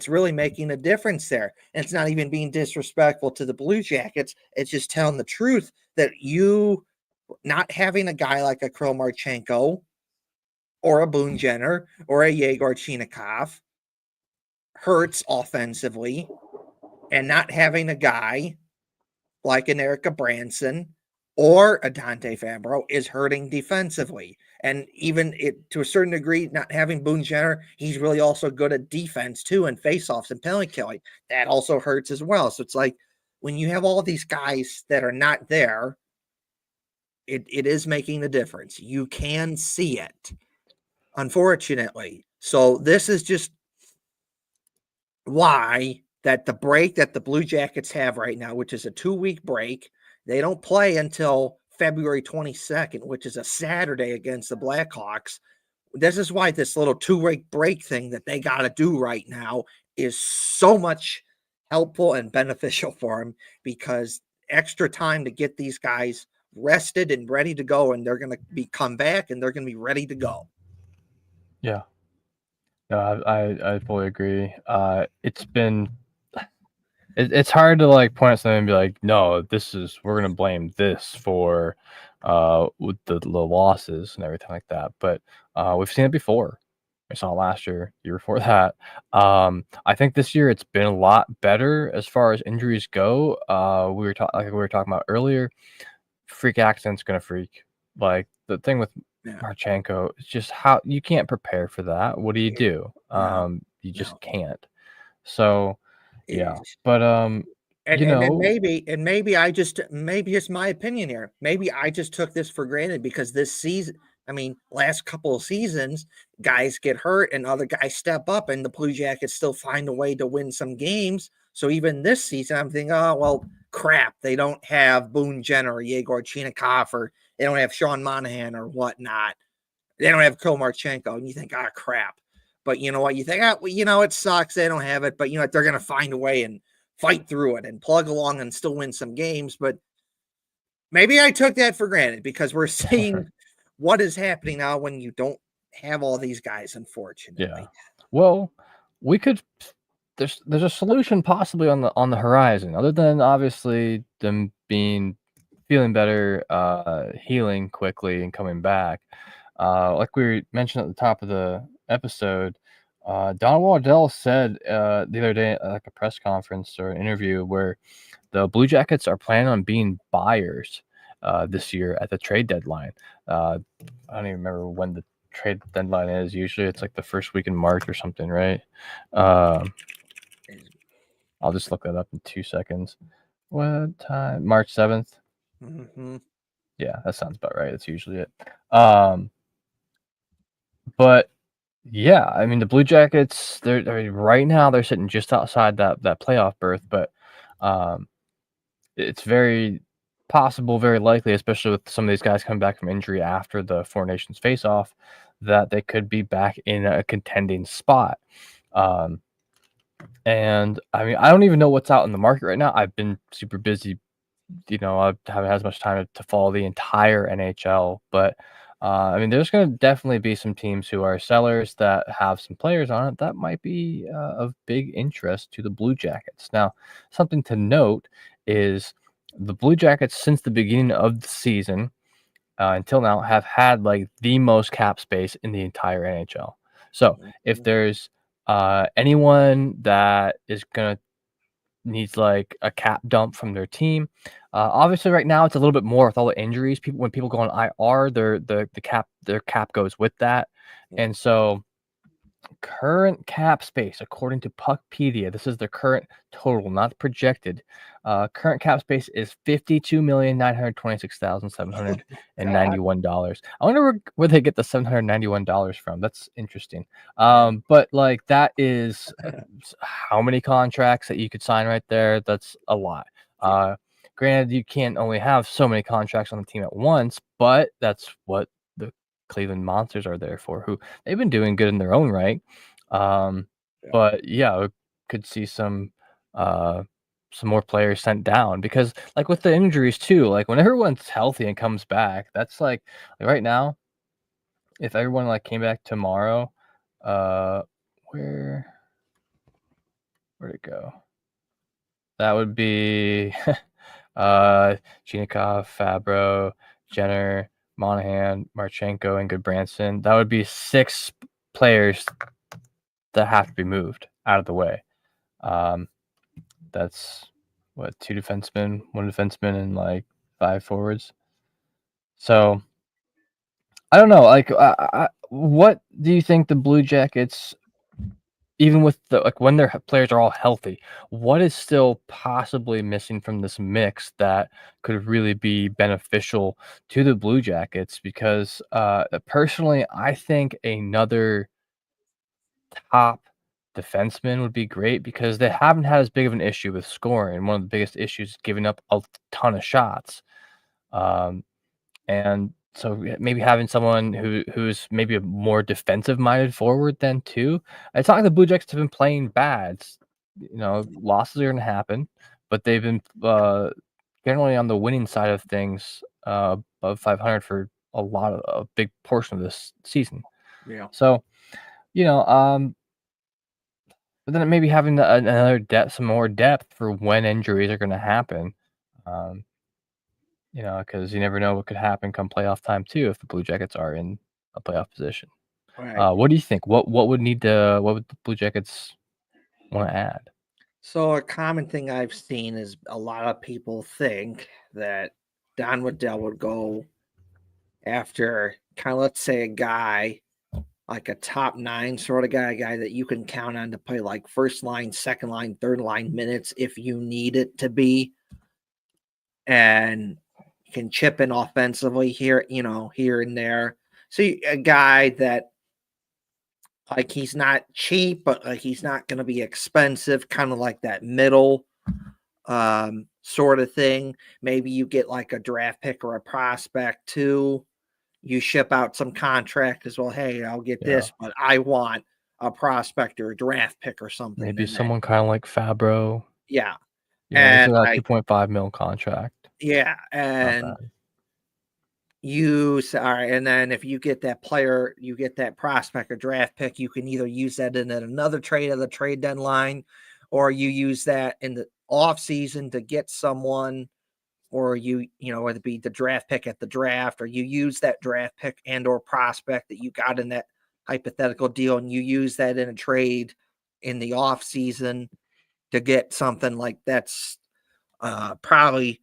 really making a difference there. And it's not even being disrespectful to the Blue Jackets. It's just telling the truth that you not having a guy like a Kromarchenko or a Boone Jenner or a Yegor Chinikov hurts offensively, and not having a guy like an Erica Branson or a Dante Fabro is hurting defensively. And even to a certain degree, not having Boone Jenner, he's really also good at defense too, and faceoffs and penalty killing. That also hurts as well. So it's like when you have all these guys that are not there, it is making a difference. You can see it, unfortunately. So this is just why that the break that the Blue Jackets have right now, which is a 2-week break, they don't play until February 22nd, which is a Saturday against the Blackhawks. This is why this little 2-week break thing that they got to do right now is so much helpful and beneficial for them, because extra time to get these guys rested and ready to go, and they're going to come back and they're going to be ready to go. Yeah. No, I fully agree. It's hard to like point at something and be like, no, we're gonna blame this for with the losses and everything like that. But we've seen it before. We saw it last year before that. I think this year it's been a lot better as far as injuries go. We were talking about earlier. Freak accident's gonna freak. Like the thing with Marchenko, it's just how you can't prepare for that. What do you do? You just can't. So yeah, but maybe it's my opinion here. Maybe I just took this for granted because this season, last couple of seasons, guys get hurt and other guys step up, and the Blue Jackets still find a way to win some games. So even this season, I'm thinking, oh well, crap, they don't have Boone Jenner or Yegor Chinikov, or they don't have Sean Monahan or whatnot. They don't have Kromarchenko, and you think, ah, crap. But you know what? You think, it sucks. They don't have it, but you know what? They're going to find a way and fight through it and plug along and still win some games. But maybe I took that for granted because we're seeing what is happening now when you don't have all these guys, unfortunately. Yeah. Well, there's a solution possibly on the horizon, other than obviously them feeling better, healing quickly and coming back. Like we mentioned at the top of the episode, Don Waddell said the other day at like a press conference or an interview where the Blue Jackets are planning on being buyers this year at the trade deadline. I don't even remember when the trade deadline is. Usually it's like the first week in March or something, right? I'll just look that up in 2 seconds. What time? March 7th? Mm-hmm. Yeah, that sounds about right. That's usually it. But yeah, the Blue Jackets, right now they're sitting just outside that playoff berth, but it's very possible, very likely, especially with some of these guys coming back from injury after the Four Nations face-off, that they could be back in a contending spot. And I don't even know what's out in the market right now. I've been super busy. I haven't had as much time to follow the entire NHL, but there's going to definitely be some teams who are sellers that have some players on it that might be of big interest to the Blue Jackets. Now, something to note is the Blue Jackets, since the beginning of the season until now, have had like the most cap space in the entire NHL. So if there's anyone that is going to needs like a cap dump from their team. Obviously, right now it's a little bit more with all the injuries. When people go on IR, their cap goes with that, and so Current cap space, according to Puckpedia, this is the current total, not projected. Current cap space is God. $52,926,791. I wonder where they get the $791 from. That's interesting. Yeah. But like that is how many contracts that you could sign right there. That's a lot. Yeah. Granted, you can't only have so many contracts on the team at once, but that's what the Cleveland Monsters are there for. Who they've been doing good in their own right. Um, Yeah. but yeah, we could see some more players sent down because like with the injuries too, like when everyone's healthy and comes back, that's like right now, if everyone like came back tomorrow, uh where where'd it go? That would be Chinikov, Fabro, Jenner, Monahan, Marchenko, and Goodbranson. That would be 6 players that have to be moved out of the way. That's what 2 defensemen, 1 defenseman, and like 5 forwards. So I don't know. Like, what do you think the Blue Jackets, even with the like when their players are all healthy, what is still possibly missing from this mix that could really be beneficial to the Blue Jackets? Because personally, I think another top defenseman would be great because they haven't had as big of an issue with scoring. One of the biggest issues is giving up a ton of shots. Um, and so maybe having someone who's maybe a more defensive minded forward than two. It's not like the Blue Jackets have been playing bad. Losses are going to happen, but they've been generally on the winning side of things, above 500 for a big portion of this season. Yeah. So, you know, um, but then maybe having another some more depth for when injuries are going to happen. Um, because you never know what could happen come playoff time too if the Blue Jackets are in a playoff position. Right. What do you think? What would what would the Blue Jackets want to add? So a common thing I've seen is a lot of people think that Don Waddell would go after kind of, let's say, a guy like a top 9 sort of guy, a guy that you can count on to play like first line, second line, third line minutes if you need it to be, and can chip in offensively here, here and there. So a guy that like he's not cheap, but like he's not going to be expensive, kind of like that middle sort of thing. Maybe you get like a draft pick or a prospect too. You ship out some contract as well. Hey, I'll get Yeah, this, but I want a prospect or a draft pick or something. maybe And then, someone kind of like Fabro. yeah. He's And got a like, 2.5 mil contract. yeah. Not And bad. all right. And then if you get that player, you get that prospect or draft pick, you can either use that in another trade at the trade deadline, or you use that in the off season to get someone, or whether it be the draft pick at the draft, or you use that draft pick and or prospect that you got in that hypothetical deal, and you use that in a trade in the off season to get something like that's probably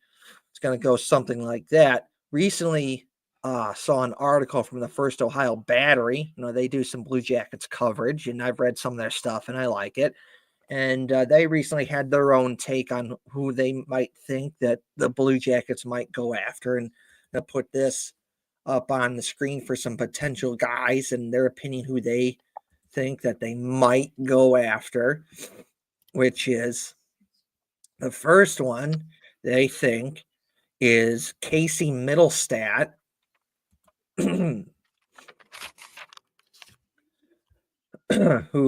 it's going to go something like that. Recently, saw an article from the First Ohio Battery. They do some Blue Jackets coverage, and I've read some of their stuff, and I like it. And they recently had their own take on who they might think that the Blue Jackets might go after, and they'll put this up on the screen for some potential guys and their opinion who they think that they might go after, which is the first one they think is Casey Middlestat, who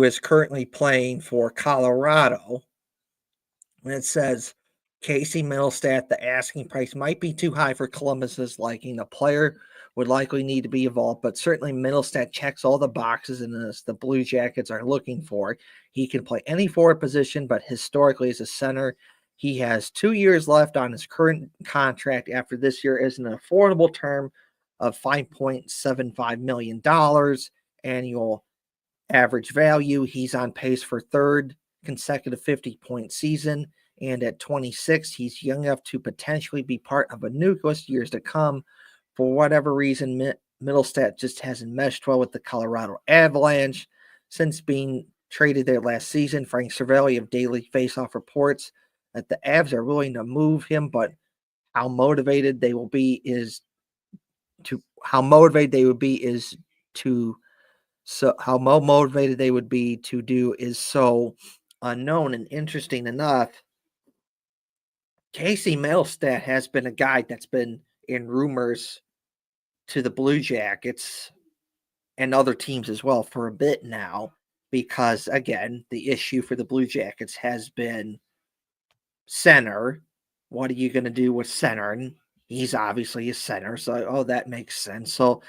is currently playing for Colorado. And it says Casey Middlestat, the asking price might be too high for Columbus's liking. The player would likely need to be evolved, but certainly Middlestat checks all the boxes in this the Blue Jackets are looking for. He can play any forward position, but historically as a center, he has 2 years left on his current contract. After this year is an affordable term of $5.75 million annual average value. He's on pace for third consecutive 50-point season. And at 26, he's young enough to potentially be part of a nucleus years to come. For whatever reason, Middlestat just hasn't meshed well with the Colorado Avalanche. since being traded there last season. Frank Cervelli of Daily Faceoff reports that the Avs are willing to move him, but how motivated they will be is to how motivated they would be is to so how motivated they would be to do is so unknown. And interesting enough, Casey Middlestat has been a guy that's been in rumors to the Blue Jackets and other teams as well for a bit now, because again, the issue for the Blue Jackets has been center. What are you going to do with center? And he's obviously a center, so that makes sense. So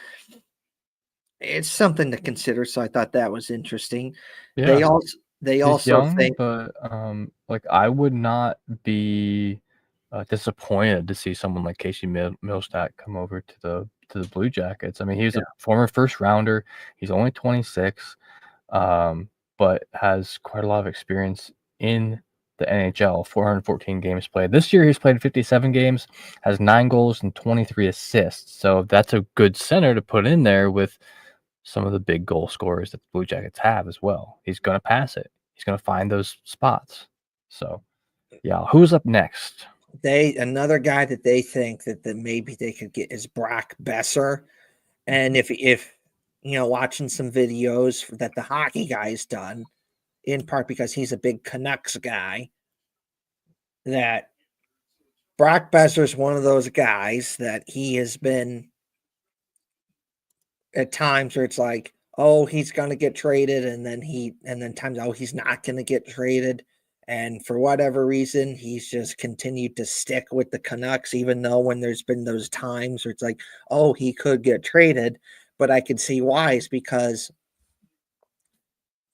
it's something to consider. So I thought that was interesting. They Yeah. also they He's also young, think but, like, I would not be, disappointed to see someone like Casey Middlestat come over to the Blue Jackets. I mean, he was yeah, a former first rounder. He's only 26, but has quite a lot of experience in the NHL, 414 games played. This year, he's played 57 games, has 9 goals and 23 assists, so that's a good center to put in there with some of the big goal scorers that the Blue Jackets have as well. He's gonna pass it. He's gonna find those spots. So, yeah, who's up next? another guy that they think that maybe they could get is Brock Besser. And if watching some videos that the hockey guy's done, in part because he's a big Canucks guy, that Brock Besser is one of those guys that he has been at times where it's like, oh, he's going to get traded, and then times, oh, he's not going to get traded. And for whatever reason, he's just continued to stick with the Canucks, even though when there's been those times where it's like, oh, he could get traded. But I can see why, is because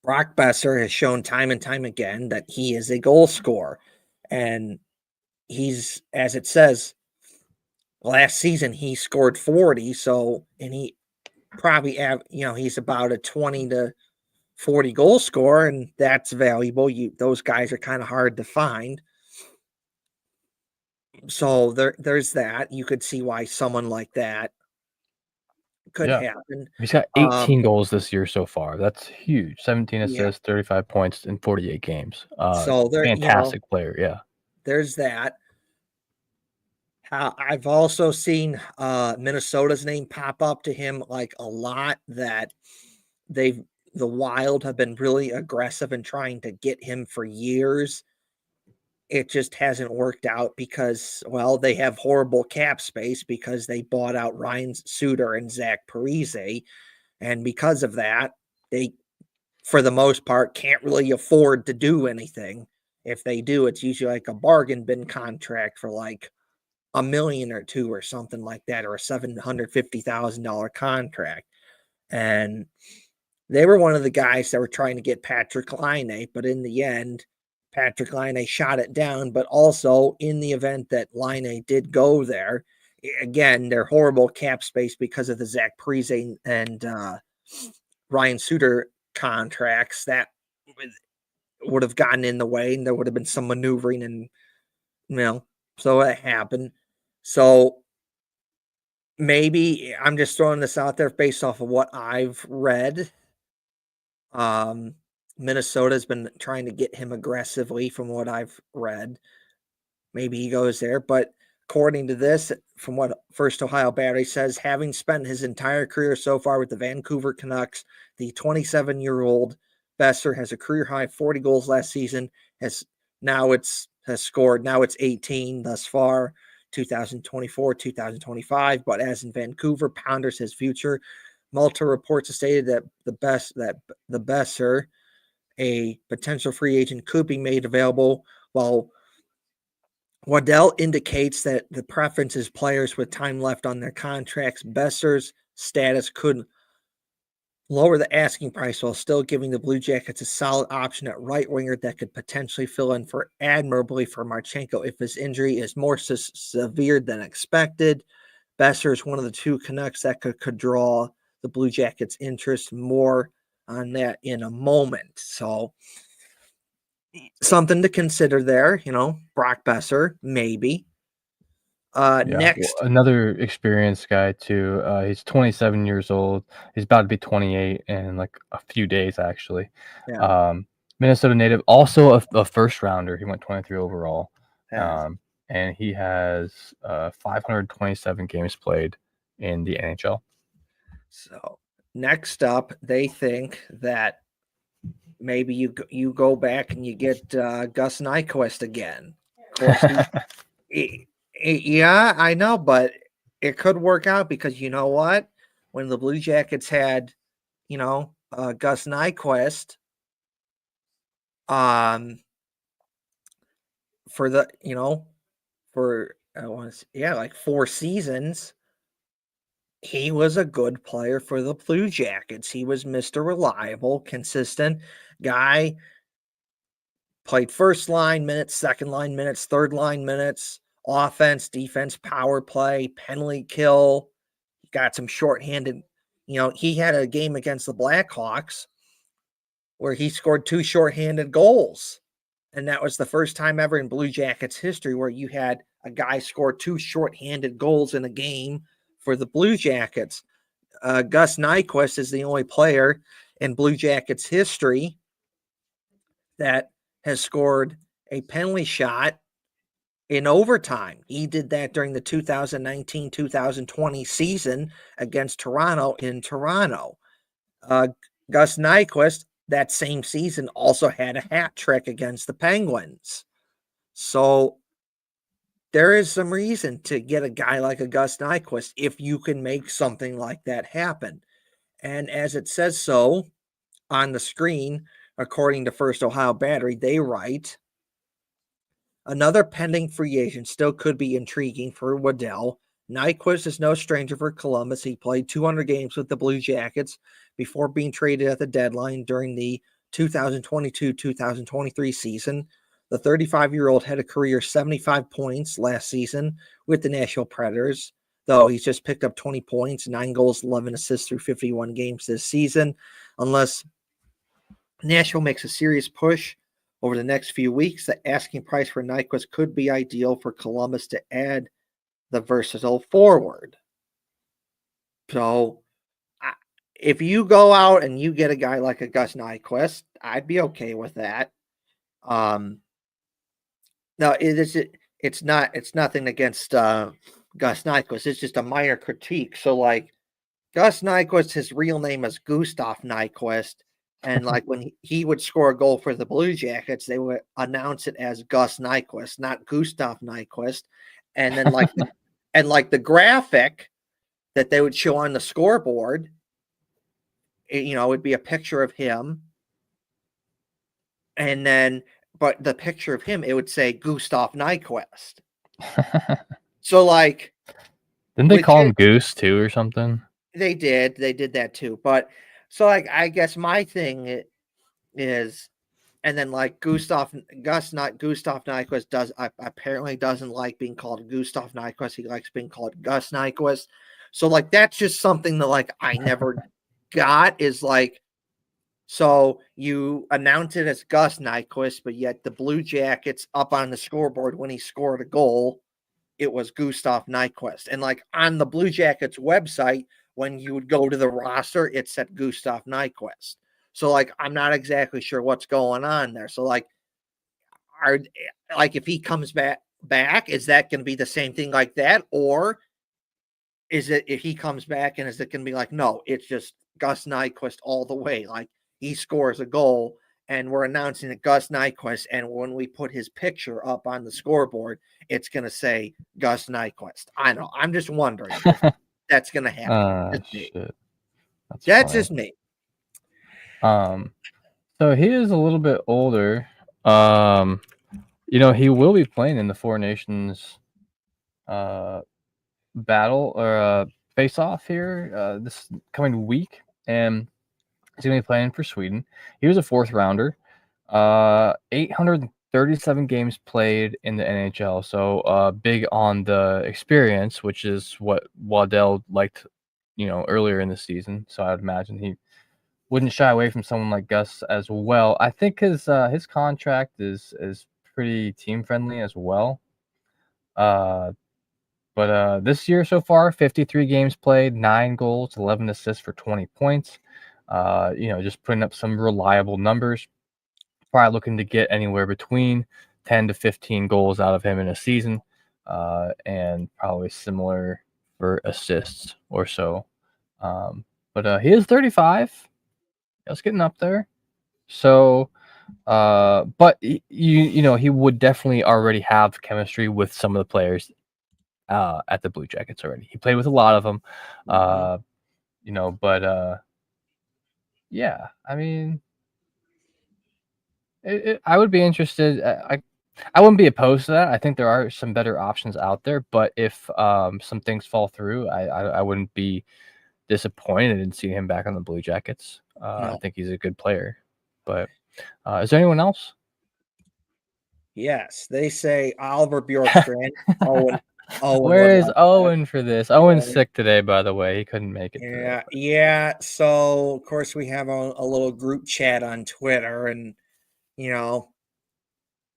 Brock Besser has shown time and time again that he is a goal scorer. And he's, as it says, last season he scored 40. So, and he probably have, he's about a 20 to 40 goal scorer, and that's valuable. Those guys are kind of hard to find. So there's that. You could see why someone like that could Yeah. happen. He's got 18 goals this year so far. That's huge. 17 Yeah. assists, 35 points in 48 games. So Fantastic player, yeah. there's that. I've also seen Minnesota's name pop up to him like a lot, that they've the Wild have been really aggressive in trying to get him for years. It just hasn't worked out because, well, they have horrible cap space because they bought out Ryan Suter and Zach Parise. And because of that, they, for the most part, can't really afford to do anything. If they do, it's usually like a bargain bin contract for like $1 million or $2 or something like that, or a $750,000 contract. And they were one of the guys that were trying to get Patrick Laine, but in the end, Patrick Laine shot it down. But also, in the event that Laine did go there, again, they're horrible cap space because of the Zach Parise and Ryan Suter contracts that would have gotten in the way, and there would have been some maneuvering, and so it happened. So maybe I'm just throwing this out there based off of what I've read. Minnesota's been trying to get him aggressively from what I've read. Maybe he goes there, but according to this, from what First Ohio Battery says, having spent his entire career so far with the Vancouver Canucks, the 27-year-old Besser has a career high 40 goals last season. Has scored. Now it's 18 thus far, 2024, 2025. But as in Vancouver ponders his future, Malta reports have stated that the Besser, a potential free agent, could be made available, while Waddell indicates that the preference is players with time left on their contracts. Besser's status could lower the asking price while still giving the Blue Jackets a solid option at right winger that could potentially fill in for admirably for Marchenko if his injury is more severe than expected. Besser is one of the two Canucks that could draw the Blue Jackets' interest. More on that in a moment. So something to consider there, Brock Besser, maybe. Next, Another experienced guy too. He's 27 years old. He's about to be 28 in like a few days, actually. yeah, Um, Minnesota native, also a first rounder. He went 23 overall, yeah. um, and he has 527 games played in the NHL. So next up, they think that maybe you go back and you get Gus Nyquist again. Of course, yeah, I know, but it could work out because you know what? When the Blue Jackets had, Gus Nyquist, um, for the for I want to yeah, like 4 seasons, he was a good player for the Blue Jackets. He was Mister Reliable, consistent guy. Played first line minutes, second line minutes, third line minutes, offense, defense, power play, penalty kill. He got some shorthanded. He had a game against the Blackhawks where he scored 2 shorthanded goals. And that was the first time ever in Blue Jackets history where you had a guy score 2 shorthanded goals in a game for the Blue Jackets. Gus Nyquist is the only player in Blue Jackets history that has scored a penalty shot in overtime. He did that during the 2019-2020 season against Toronto in Toronto. Gus Nyquist, that same season, also had a hat trick against the Penguins. So there is some reason to get a guy like a Gus Nyquist if you can make something like that happen. And as it says so on the screen, according to First Ohio Battery, they write, another pending free agent still could be intriguing for Waddell. Nyquist is no stranger for Columbus. He played 200 games with the Blue Jackets before being traded at the deadline during the 2022-2023 season. The 35-year-old had a career 75 points last season with the Nashville Predators, though he's just picked up 20 points, 9 goals, 11 assists through 51 games this season. Unless Nashville makes a serious push over the next few weeks, the asking price for Nyquist could be ideal for Columbus to add the versatile forward. So if you go out and you get a guy like a Gus Nyquist, I'd be okay with that. No, it's nothing against Gus Nyquist. It's just a minor critique. So like Gus Nyquist, his real name is Gustav Nyquist. And like when he would score a goal for the Blue Jackets, they would announce it as Gus Nyquist, not Gustav Nyquist. And then the graphic that they would show on the scoreboard, it would be a picture of him. And then, but the picture of him, it would say Gustav Nyquist. So like, Didn't they call him Goose too or something? They did that too. But so like, I guess my thing is, and then like Gus Nyquist apparently doesn't like being called Gustav Nyquist. He likes being called Gus Nyquist. So like that's just something that like I never got is like, so you announce it as Gus Nyquist, but yet the Blue Jackets up on the scoreboard when he scored a goal, it was Gustav Nyquist. And like on the Blue Jackets website, when you would go to the roster, it said Gustav Nyquist. So like I'm not exactly sure what's going on there. So like if he comes back, is that going to be the same thing like that? Or is it if he comes back and is it going to be like, no, it's just Gus Nyquist all the way? Like he scores a goal and we're announcing it Gus Nyquist. And when we put his picture up on the scoreboard, it's going to say Gus Nyquist. I know. I'm just wondering if that's going to happen. Shit. That's just me. So he is a little bit older. He will be playing in the Four Nations battle or face off here this coming week, and he's gonna be playing for Sweden. He was a 4th rounder, 837 games played in the NHL. So big on the experience, which is what Waddell liked, earlier in the season. So I'd imagine he wouldn't shy away from someone like Gus as well. I think his contract is pretty team friendly as well. But this year so far, 53 games played, 9 goals, 11 assists for 20 points. Just putting up some reliable numbers. Probably looking to get anywhere between 10 to 15 goals out of him in a season, and probably similar for assists or so. But he is 35. That's getting up there. So, but he would definitely already have chemistry with some of the players at the Blue Jackets already. He played with a lot of them, Mhm. but yeah, I mean, I would be interested. I wouldn't be opposed to that. I think there are some better options out there, but if some things fall through, I wouldn't be disappointed in seeing him back on the Blue Jackets. I No. think he's a good player. But is there anyone else? Yes, they say Oliver Bjorkstrand. Owen would Where is like that. Owen for this? Owen's And sick today, by the way. He couldn't make it today. yeah, yeah. So of course we have a little group chat on Twitter, and you know,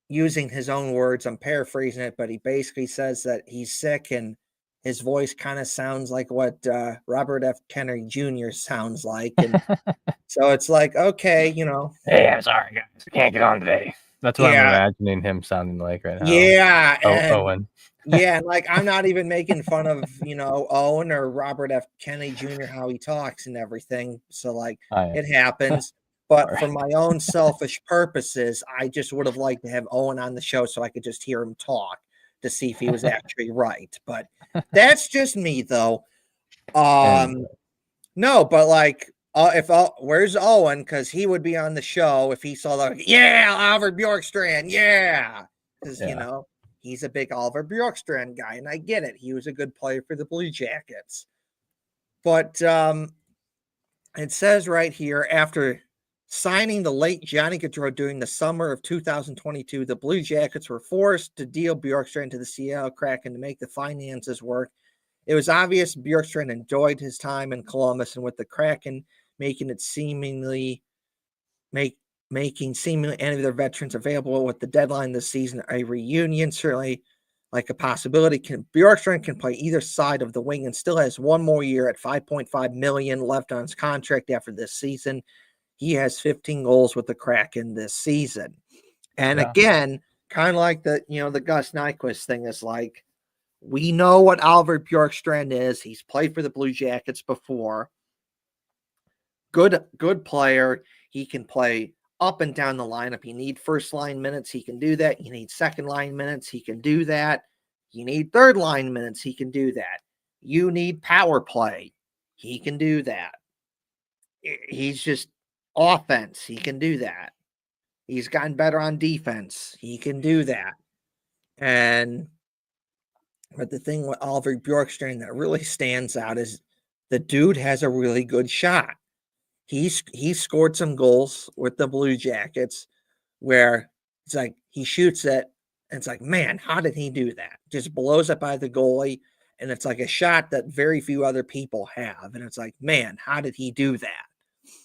using his own words, I'm paraphrasing it, but he basically says that he's sick and his voice kind of sounds like what Robert F. Kennedy Jr. sounds like, and so it's like, okay, Hey, I'm sorry, guys. I can't get on today. That's what I'm yeah, imagining him sounding like right now. yeah, Oh, and Owen. yeah, and like I'm not even making fun of Owen or Robert F. Kennedy Jr. how he talks and everything. So like I am. it happens. But Sorry. for my own selfish purposes, I just would have liked to have Owen on the show so I could just hear him talk to see if he was actually right. But that's just me though. And Um no, but like if where's Owen? Because he would be on the show if he saw the Oliver Bjorkstrand, yeah. Because yeah. he's a big Oliver Bjorkstrand guy, and I get it. He was a good player for the Blue Jackets. But it says right here after signing the late Johnny Gaudreau during the summer of 2022, the Blue Jackets were forced to deal Bjorkstrand to the Seattle Kraken to make the finances work. It was obvious Bjorkstrand enjoyed his time in Columbus, and with the Kraken making it seemingly make making seemingly any of their veterans available with the deadline this season, a reunion certainly like a possibility. Bjorkstrand can play either side of the wing and still has one more year at 5.5 million left on his contract after this season. He has 15 goals with the Kraken this season. And Yeah. again, kind of like the Gus Nyquist thing is like, we know what Oliver Bjorkstrand is. He's played for the Blue Jackets before. Good player. He can play up and down the lineup. You need first line minutes, he can do that. You need second line minutes, he can do that. You need third line minutes, he can do that. You need power play, he can do that. He's just offense, he can do that. He's gotten better on defense, he can do that. And but the thing with Oliver Bjorkstrand that really stands out is the dude has a really good shot. He scored some goals with the Blue Jackets where it's like he shoots it and it's like, man, how did he do that? Just blows it by the goalie. And it's like a shot that very few other people have. And it's like, man, how did he do that?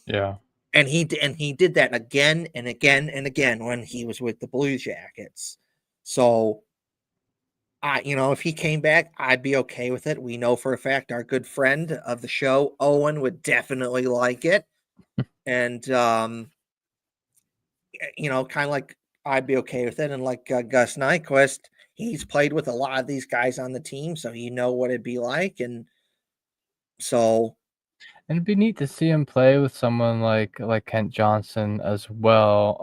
Yeah. And he did that again and again and again when he was with the Blue Jackets. So if he came back, I'd be okay with it. We know for a fact our good friend of the show, Owen, would definitely like it. And kind of like I'd be okay with it. And like Gus Nyquist, he's played with a lot of these guys on the team, so what it'd be like. And so, And it'd be neat to see him play with someone like Kent Johnson as well.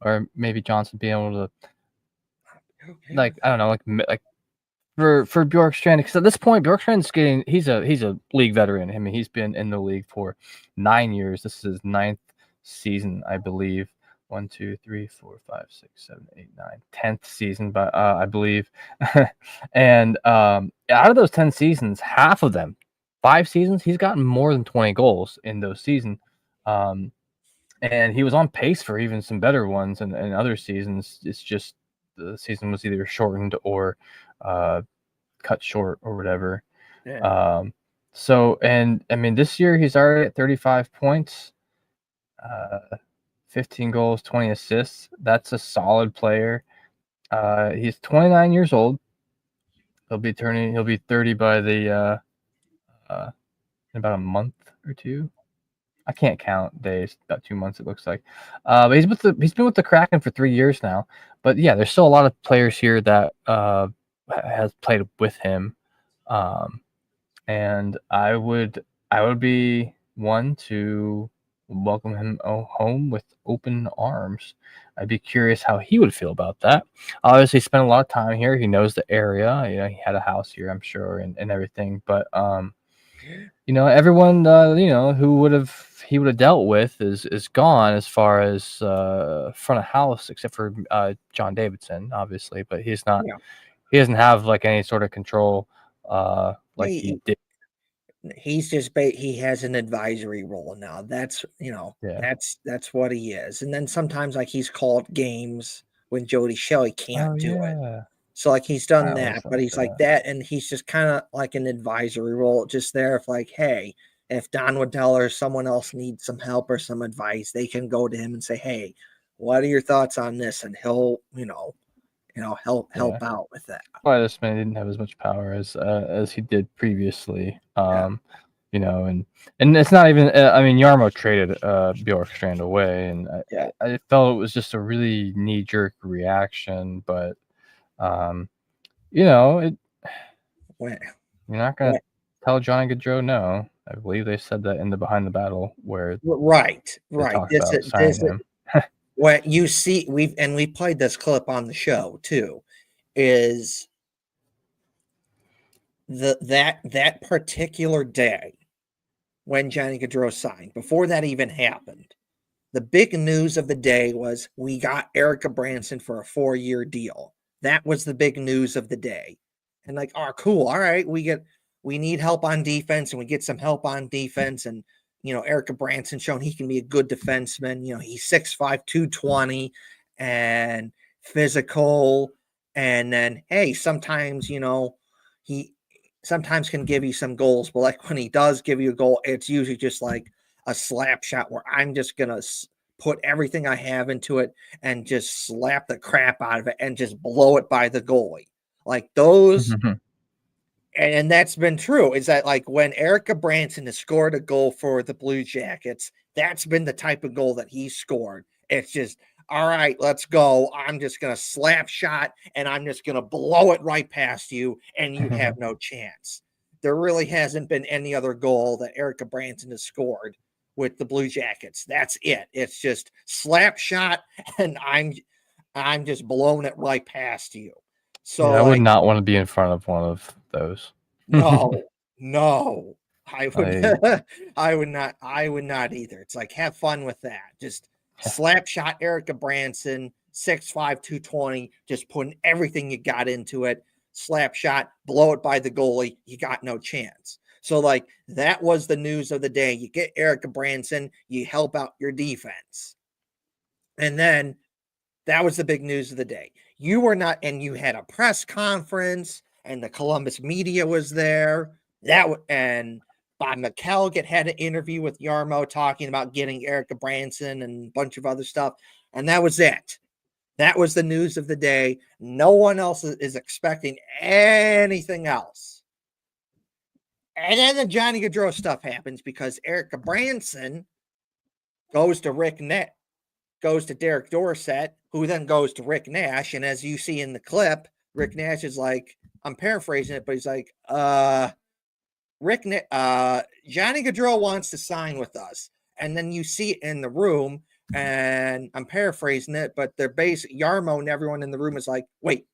Or maybe Johnson being able to, okay, like, I don't know, like for Bjorkstrand, because at this point Bjorkstrand's he's a league veteran. I mean, he's been in the league for 9 years. This is his ninth season, I believe. 1, 2, 3, 4, 5, 6, 7, 8, 9, 10th season, but I believe. And out of those 10 seasons, half of them, 5 seasons, he's gotten more than 20 goals in those seasons. And he was on pace for even some better ones and other seasons. It's just the season was either shortened or uh, cut short or whatever. yeah, And I mean, this year he's already at 35 points, uh, 15 goals, 20 assists. That's a solid player. He's 29 years old. He'll be 30 by the in about a month or two. I can't count days. About 2 months, it looks like. But he's been with the Kraken for 3 years now. But yeah, there's still a lot of players here that has played with him, and I would be one to welcome him home with open arms. I'd be curious how he would feel about that. Obviously, he spent a lot of time here. He knows the area. You know, he had a house here, I'm sure, and everything. But you know, everyone you know he would have dealt with is gone as far as front of house, except for John Davidson, obviously. But he's not. Yeah. He doesn't have like any sort of control like he He did. he's just he has an advisory role now. That's Yeah. that's what he is. And then sometimes like he's called games when Jody Shelley can't Oh do it. yeah. So like he's I done always that, but like he's like that. that, and he's just kind of like an advisory role, just there if like, hey, if Don Waddell or someone else needs some help or some advice, they can go to him and say, hey, what are your thoughts on this? And he'll, Yeah. help out with that. Why this man didn't have as much power as he did previously. Yeah. You know, and it's not even. I mean, Yarmo traded Bjorkstrand away, and Yeah. I felt it was just a really knee jerk reaction. But you know, When, you're not gonna when, tell Johnny Gaudreau no. I believe they said that in the Behind the Battle where right, they right. talked about This signing him. what you see, we played this clip on the show too, is that particular day when Johnny Gaudreau signed, before that even happened, the big news of the day was we got Erica Branson for a 4-year deal. That was the big news of the day. And like, oh, cool. All right, we need help on defense, and we get some help on defense. And Erica Branson shown he can be a good defenseman. He's 6'5", 220, and physical. And then hey, sometimes he sometimes can give you some goals, but like when he does give you a goal, it's usually just like a slap shot where I'm just gonna put everything I have into it and just slap the crap out of it and just blow it by the goalie. Like those, and that's been true. Is that like when Erica Branson has scored a goal for the Blue Jackets, that's been the type of goal that he scored. It's just, all right, let's go. I'm just gonna slap shot and I'm just gonna blow it right past you, and you have no chance. There really hasn't been any other goal that Erica Branson has scored with the Blue Jackets. That's it. It's just slap shot, and I'm just blowing it right past you. Yeah, So I would like, not want to be in front of one of those. no, no, I would I I would not either. It's like, have fun with that. Just slap shot Erica Branson, 6'5", 220, just putting everything you got into it. Slap shot, blow it by the goalie. You got no chance. So like that was the news of the day. You get Erica Branson, you help out your defense. And then that was the big news of the day. You were not, and you had a press conference, and the Columbus media was there. And Bob McElligott had an interview with Yarmo talking about getting Erica Branson and a bunch of other stuff, and that was it. That was the news of the day. No one else is expecting anything else. And then the Johnny Gaudreau stuff happens because Erica Branson goes to goes to Derek Dorsett, who then goes to Rick Nash. And as you see in the clip, Rick Nash is like, I'm paraphrasing it, but he's like, Johnny Gaudreau wants to sign with us. And then you see it in the room, and I'm paraphrasing it, but they're Yarmo and everyone in the room is like, wait,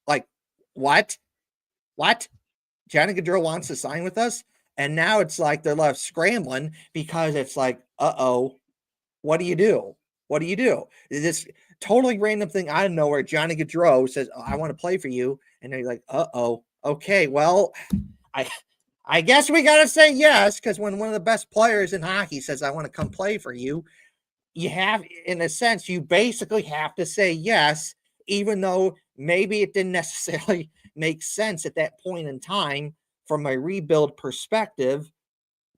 like, what? What? Johnny Gaudreau wants to sign with us? And now it's like they're left scrambling because it's like, uh-oh, what do you do? What do you do? This totally random thing out of nowhere. Johnny Gaudreau says, oh, I want to play for you. And they're like, uh-oh. Okay, well, I guess we got to say yes, because when one of the best players in hockey says, I want to come play for you, you have, in a sense, you basically have to say yes, even though maybe it didn't necessarily make sense at that point in time from a rebuild perspective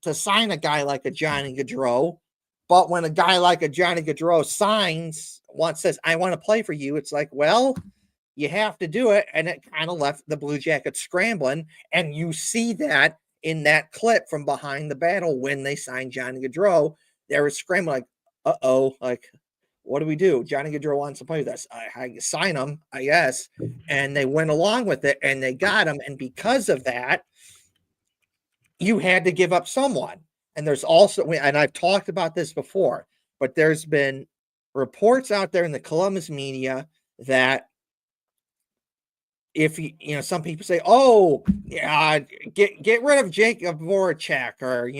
to sign a guy like a Johnny Gaudreau. But when a guy like a Johnny Gaudreau says, I want to play for you, it's like, well, you have to do it. And it kind of left the Blue Jackets scrambling. And you see that in that clip from behind the battle when they signed Johnny Gaudreau. They were scrambling like, like, what do we do? Johnny Gaudreau wants to play with us. I sign him, I guess. And they went along with it and they got him. And because of that, you had to give up someone. And there's also, and I've talked about this before, but there's been reports out there in the Columbus media that if some people say, "Oh, yeah, get rid of Jacob Voracek," or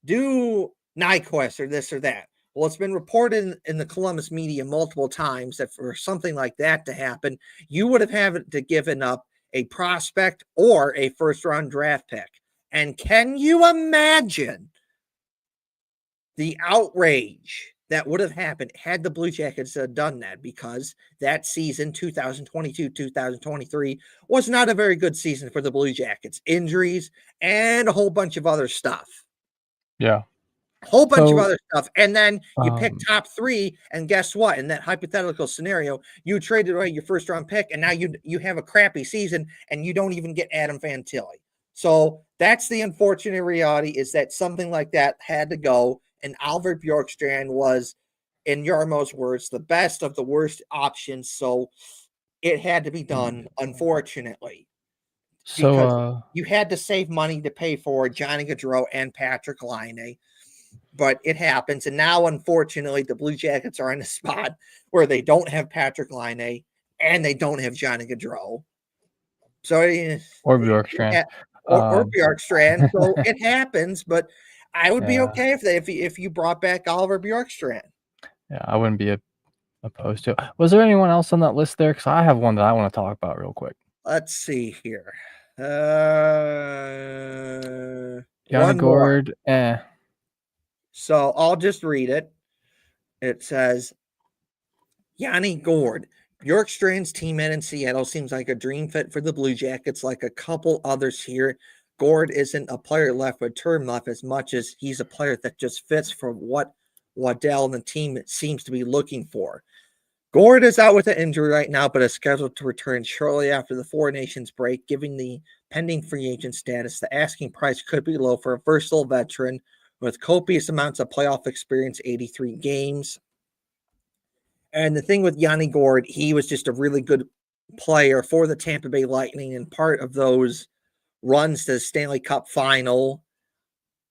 do Nyquist or this or that. Well, it's been reported in the Columbus media multiple times that for something like that to happen, you would have had to given up a prospect or a first-round draft pick. And can you imagine the outrage that would have happened had the Blue Jackets done that? Because that season, 2022-2023, was not a very good season for the Blue Jackets. Injuries and a whole bunch of other stuff. Yeah. A whole bunch of other stuff. And then you pick top 3, and guess what? In that hypothetical scenario, you traded away your first-round pick, and now you have a crappy season, and you don't even get Adam Fantilli. So that's the unfortunate reality, is that something like that had to go, and Oliver Bjorkstrand was, in Jarmo's words, the best of the worst options. So it had to be done, unfortunately. Because you had to save money to pay for Johnny Gaudreau and Patrick Laine. But it happens. And now, unfortunately, the Blue Jackets are in a spot where they don't have Patrick Laine and they don't have Johnny Gaudreau. So, or Bjorkstrand. Or Bjorkstrand. So it happens, but I would be okay if you brought back Oliver Bjorkstrand. Yeah, I wouldn't be opposed to it. Was there anyone else on that list there? Because I have one that I want to talk about real quick. Let's see here. Yanni Gourde. So I'll just read it. It says, Yanni Gourde, Bjorkstrand's teammate in Seattle, seems like a dream fit for the Blue Jackets. Like a couple others here, Gourde isn't a player left with term left as much as he's a player that just fits for what Waddell and the team seems to be looking for. Gourde is out with an injury right now, but is scheduled to return shortly after the Four Nations break. Given the pending free agent status, the asking price could be low for a versatile veteran with copious amounts of playoff experience, 83 games. And the thing with Yanni Gourde, he was just a really good player for the Tampa Bay Lightning and part of those runs to the Stanley Cup final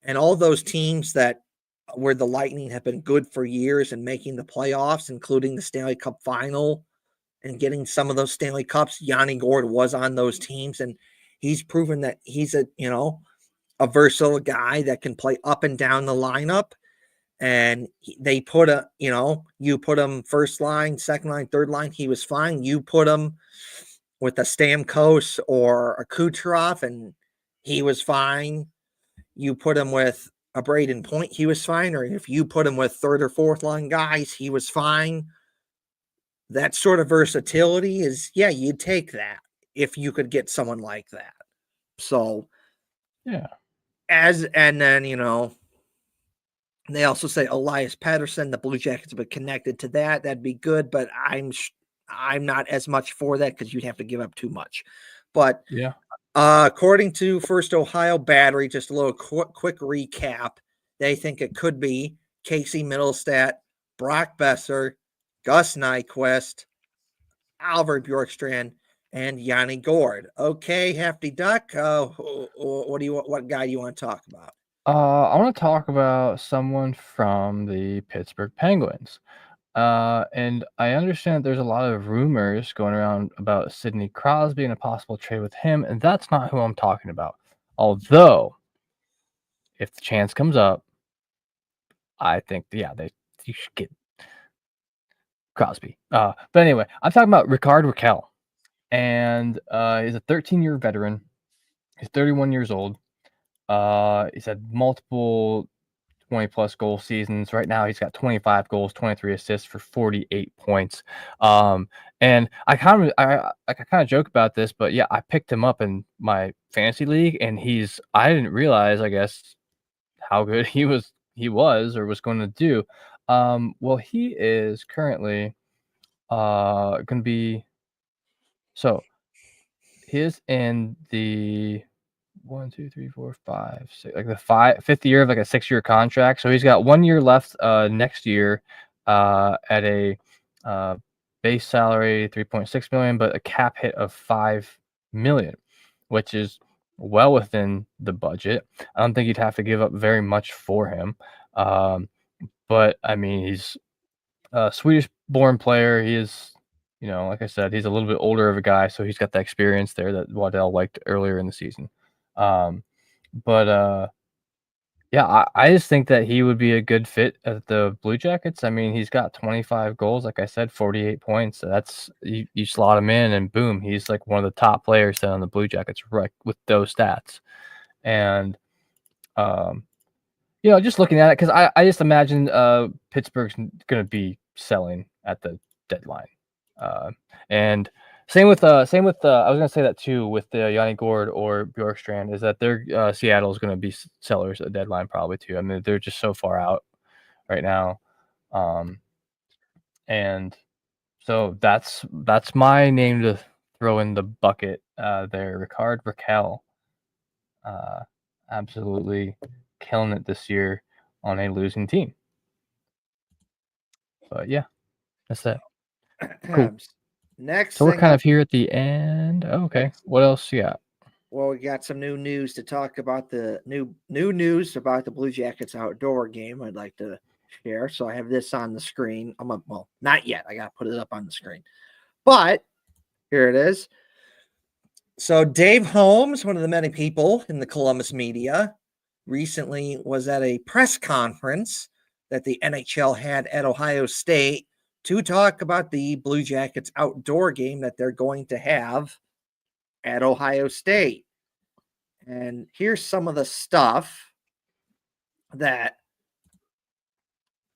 and all those teams that where the Lightning have been good for years and making the playoffs, including the Stanley Cup final and getting some of those Stanley Cups. Yanni Gourde was on those teams, and he's proven that he's a versatile guy that can play up and down the lineup. And they put you put him first line, second line, third line, he was fine. You put him with a Stamkos or a Kucherov, and he was fine. You put him with a Braden Point, he was fine. Or if you put him with third or fourth line guys, he was fine. That sort of versatility is, you'd take that if you could get someone like that. So, yeah. And then, they also say Elias Pettersson, the Blue Jackets have been connected to that. That'd be good, but I'm not as much for that because you'd have to give up too much. But yeah, according to First Ohio Battery, just a little quick recap, they think it could be Casey Middlestat, Brock Besser, Gus Nyquist, Oliver Bjorkstrand, and Yanni Gourde. Okay, Hefty Duck, what guy do you want to talk about? I want to talk about someone from the Pittsburgh Penguins. And I understand there's a lot of rumors going around about Sidney Crosby and a possible trade with him, and that's not who I'm talking about. Although, if the chance comes up, I think, you should get Crosby. But anyway, I'm talking about Rickard Rakell. And he's a 13-year veteran. He's 31 years old. He's had multiple 20-plus goal seasons. Right now, he's got 25 goals, 23 assists for 48 points. And I kind of joke about this, but yeah, I picked him up in my fantasy league, and I didn't realize, I guess, how good he was or was going to do. Well, he is currently going to be So he is in the 1, 2, 3, 4, 5, 6, like the fifth year of like a 6-year contract. So he's got 1 year left next year at a base salary 3.6 million, but a cap hit of 5 million, which is well within the budget. I don't think you'd have to give up very much for him. But I mean, he's a Swedish-born player. He is, like I said, he's a little bit older of a guy, so he's got the experience there that Waddell liked earlier in the season. Um, but yeah, I just think that he would be a good fit at the Blue Jackets. I mean, he's got 25 goals, like I said, 48 points. So that's you slot him in, and boom, he's like one of the top players then on the Blue Jackets, right, with those stats. And um, just looking at it, because I just imagine Pittsburgh's going to be selling at the deadline, and same with I was going to say that too with the Yanni Gord or Bjorkstrand, is that they're Seattle's going to be sellers at the deadline probably too. I mean, they're just so far out right now, and so that's my name to throw in the bucket there. Ricard Raquel, uh, absolutely killing it this year on a losing team. But yeah, that's it. Cool. Next So we're thing kind up, of here at the end. Oh, okay. next, What else you got? well, we got some new news to talk about, the new news about the Blue Jackets outdoor game I'd like to share. So I have this on the screen. Well, not yet. I got to put it up on the screen. But here it is. So Dave Holmes, one of the many people in the Columbus media, recently was at a press conference that the NHL had at Ohio State to talk about the Blue Jackets outdoor game that they're going to have at Ohio State. And here's some of the stuff that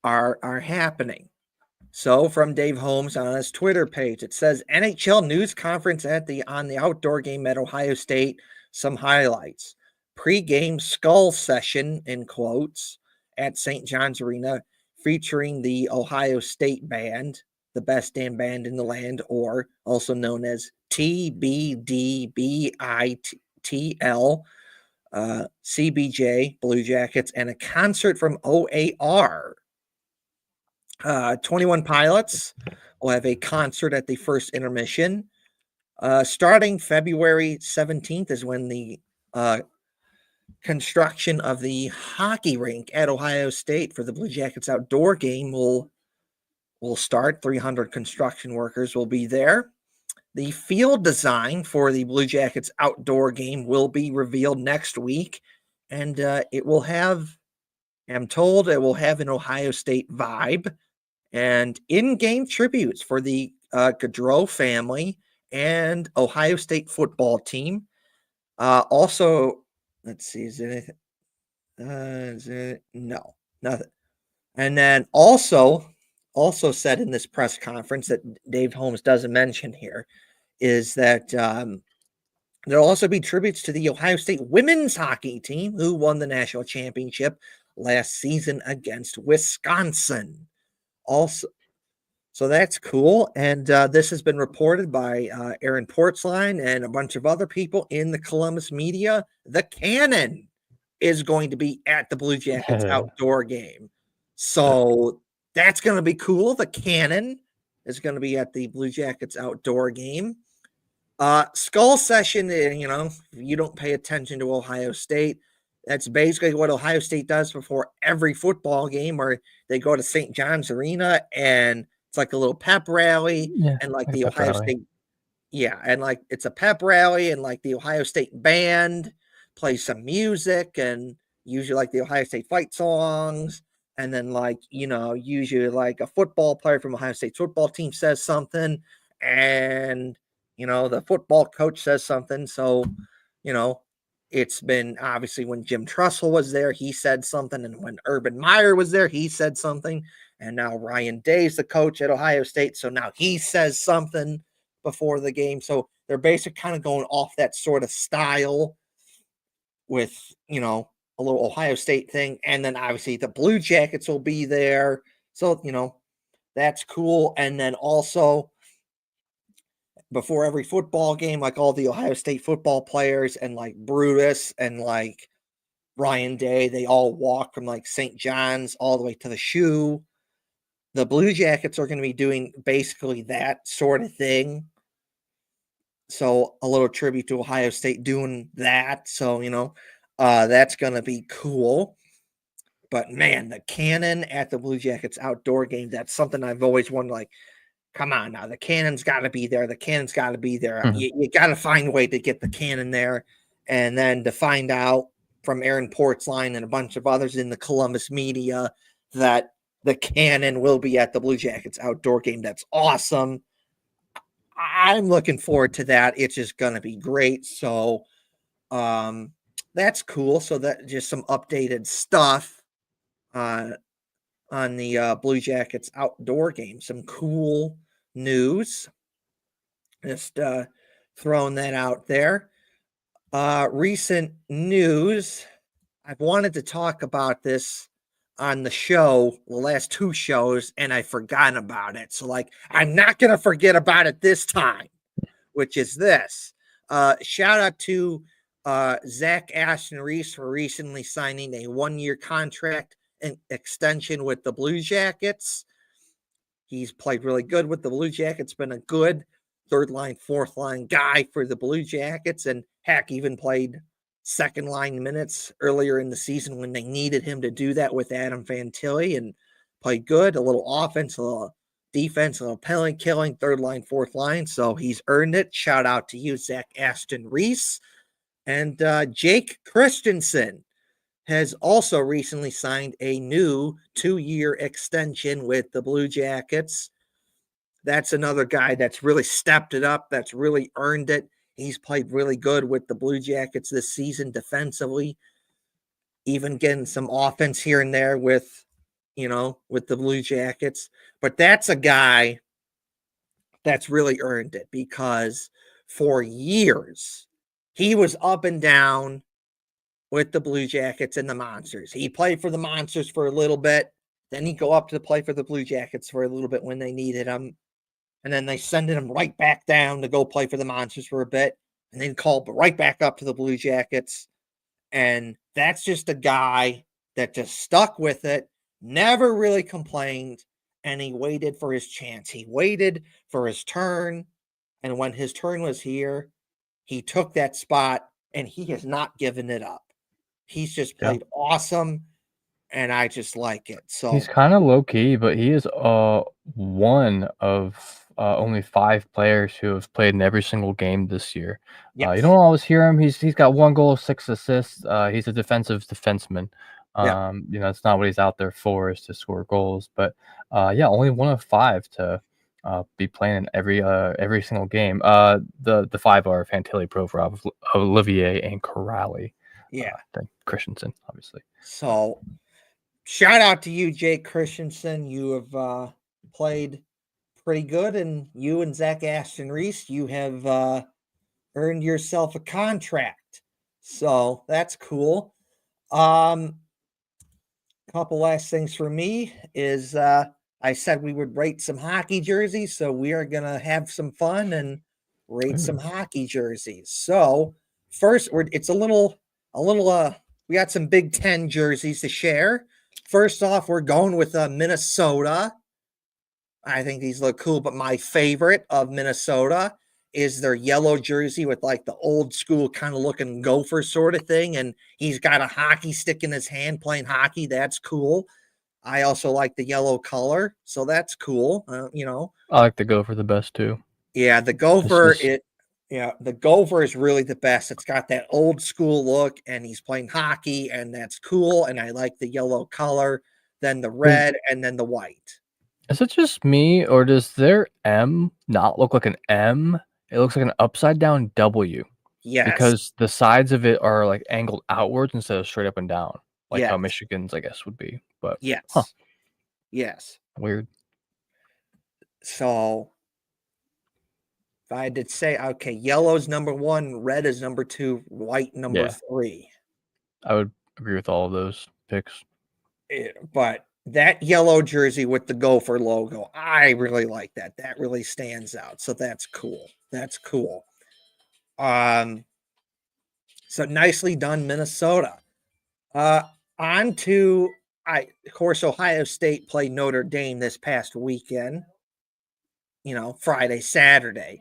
are happening. So from Dave Holmes on his Twitter page, it says NHL news conference on the outdoor game at Ohio State. Some highlights: pre-game skull session in quotes at St. John's Arena, featuring the Ohio State band, the best damn band in the land, or also known as TBDBITL, CBJ Blue Jackets, and a concert from OAR. 21 Pilots will have a concert at the first intermission. Starting February 17th is when the construction of the hockey rink at Ohio State for the Blue Jackets outdoor game will start. 300 construction workers will be there. The field design for the Blue Jackets outdoor game will be revealed next week, and it will have, I'm told, it will have an Ohio State vibe and in-game tributes for the Gaudreau family and Ohio State football team. Also, let's see, is it no, nothing. And then also said in this press conference that Dave Holmes doesn't mention here is that there'll also be tributes to the Ohio State women's hockey team who won the national championship last season against Wisconsin. Also, so that's cool. And this has been reported by Aaron Portzline and a bunch of other people in the Columbus media. The Cannon is going to be at the Blue Jackets outdoor game. So that's going to be cool. The Cannon is going to be at the Blue Jackets outdoor game. Skull session, if you don't pay attention to Ohio State, that's basically what Ohio State does before every football game, where they go to St. John's Arena and it's like a little pep rally, Yeah, and like like a the pep Ohio rally. State, yeah, and like it's a pep rally, and like the Ohio State band plays some music, and usually like the Ohio State fight songs, and then usually like a football player from Ohio State's football team says something, and the football coach says something. So, it's been obviously when Jim Trussell was there, he said something. And when Urban Meyer was there, he said something. And now Ryan Day's the coach at Ohio State. So now he says something before the game. So they're basically kind of going off that sort of style with, a little Ohio State thing. And then obviously the Blue Jackets will be there. So, that's cool. And then also before every football game, like all the Ohio State football players and like Brutus and like Ryan Day, they all walk from like St. John's all the way to the shoe. The Blue Jackets are going to be doing basically that sort of thing. So a little tribute to Ohio State doing that. So, that's going to be cool. But man, the cannon at the Blue Jackets outdoor game, that's something I've always wondered, like, come on now, the cannon's got to be there. The cannon's got to be there. Mhm. You got to find a way to get the cannon there. And then to find out from Aaron Portzline and a bunch of others in the Columbus media that the cannon will be at the Blue Jackets outdoor game. That's awesome. I'm looking forward to that. It's just going to be great. So that's cool. So that just some updated stuff on the Blue Jackets outdoor game. Some cool news. Just throwing that out there. Recent news. I've wanted to talk about this on the show, the last two shows, and I've forgotten about it. So, like, I'm not going to forget about it this time, which is this. Shout out to Zach Ashton Reese for recently signing a 1-year contract and extension with the Blue Jackets. He's played really good with the Blue Jackets, been a good third line, fourth line guy for the Blue Jackets, and heck, even played second line minutes earlier in the season when they needed him to do that with Adam Fantilli, and played good, a little offense, a little defense, a little penalty killing, third line, fourth line. So he's earned it. Shout out to you, Zach Ashton Reese. And Jake Christensen has also recently signed a new 2-year extension with the Blue Jackets. That's another guy that's really stepped it up, that's really earned it. He's played really good with the Blue Jackets this season defensively, even getting some offense here and there with the Blue Jackets. But that's a guy that's really earned it because for years he was up and down with the Blue Jackets and the Monsters. He played for the Monsters for a little bit. Then he'd go up to play for the Blue Jackets for a little bit when they needed him. And then they send him right back down to go play for the Monsters for a bit. And then call right back up to the Blue Jackets. And that's just a guy that just stuck with it, never really complained, and he waited for his chance. He waited for his turn. And when his turn was here, he took that spot and he has not given it up. He's just played awesome, and I just like it. So He's kind of low key, but he is one of only 5 players who have played in every single game this year. yes. You don't always hear him. He's got 1 goal, 6 assists. He's a defensive defenseman. It's not what he's out there for, is to score goals. But only 1 of 5 to be playing in every single game. The 5 are Fantilli, Provorov, Olivier, and Corrali. Then Christensen, obviously. So shout out to you, Jake Christensen. You have played pretty good, and you and Zach Ashton Reese, you have earned yourself a contract. So that's cool. Couple last things for me is I said we would rate some hockey jerseys, so we are gonna have some fun and rate some hockey jerseys. So first, it's a little we got some Big Ten jerseys to share. First off, we're going with Minnesota. I think these look cool, but my favorite of Minnesota is their yellow jersey with like the old school kind of looking gopher sort of thing. And he's got a hockey stick in his hand playing hockey. That's cool. I also like the yellow color, so that's cool. I like the Gopher the best too. Yeah, the Gopher, the Gopher is really the best. It's got that old school look, and he's playing hockey, and that's cool. And I like the yellow color, then the red, and then the white. Is it just me, or does their M not look like an M? It looks like an upside down W. Yes. Because the sides of it are like angled outwards instead of straight up and down, like how Yes. Michigan's, I guess, would be. But yes. Yes. Weird. So if I had to say, okay, yellow is number 1, red is number 2, white number 3. I would agree with all of those picks. But that yellow jersey with the Gopher logo, I really like that. That really stands out. So that's cool. That's cool. So nicely done, Minnesota. On to of course, Ohio State played Notre Dame this past weekend. Friday, Saturday,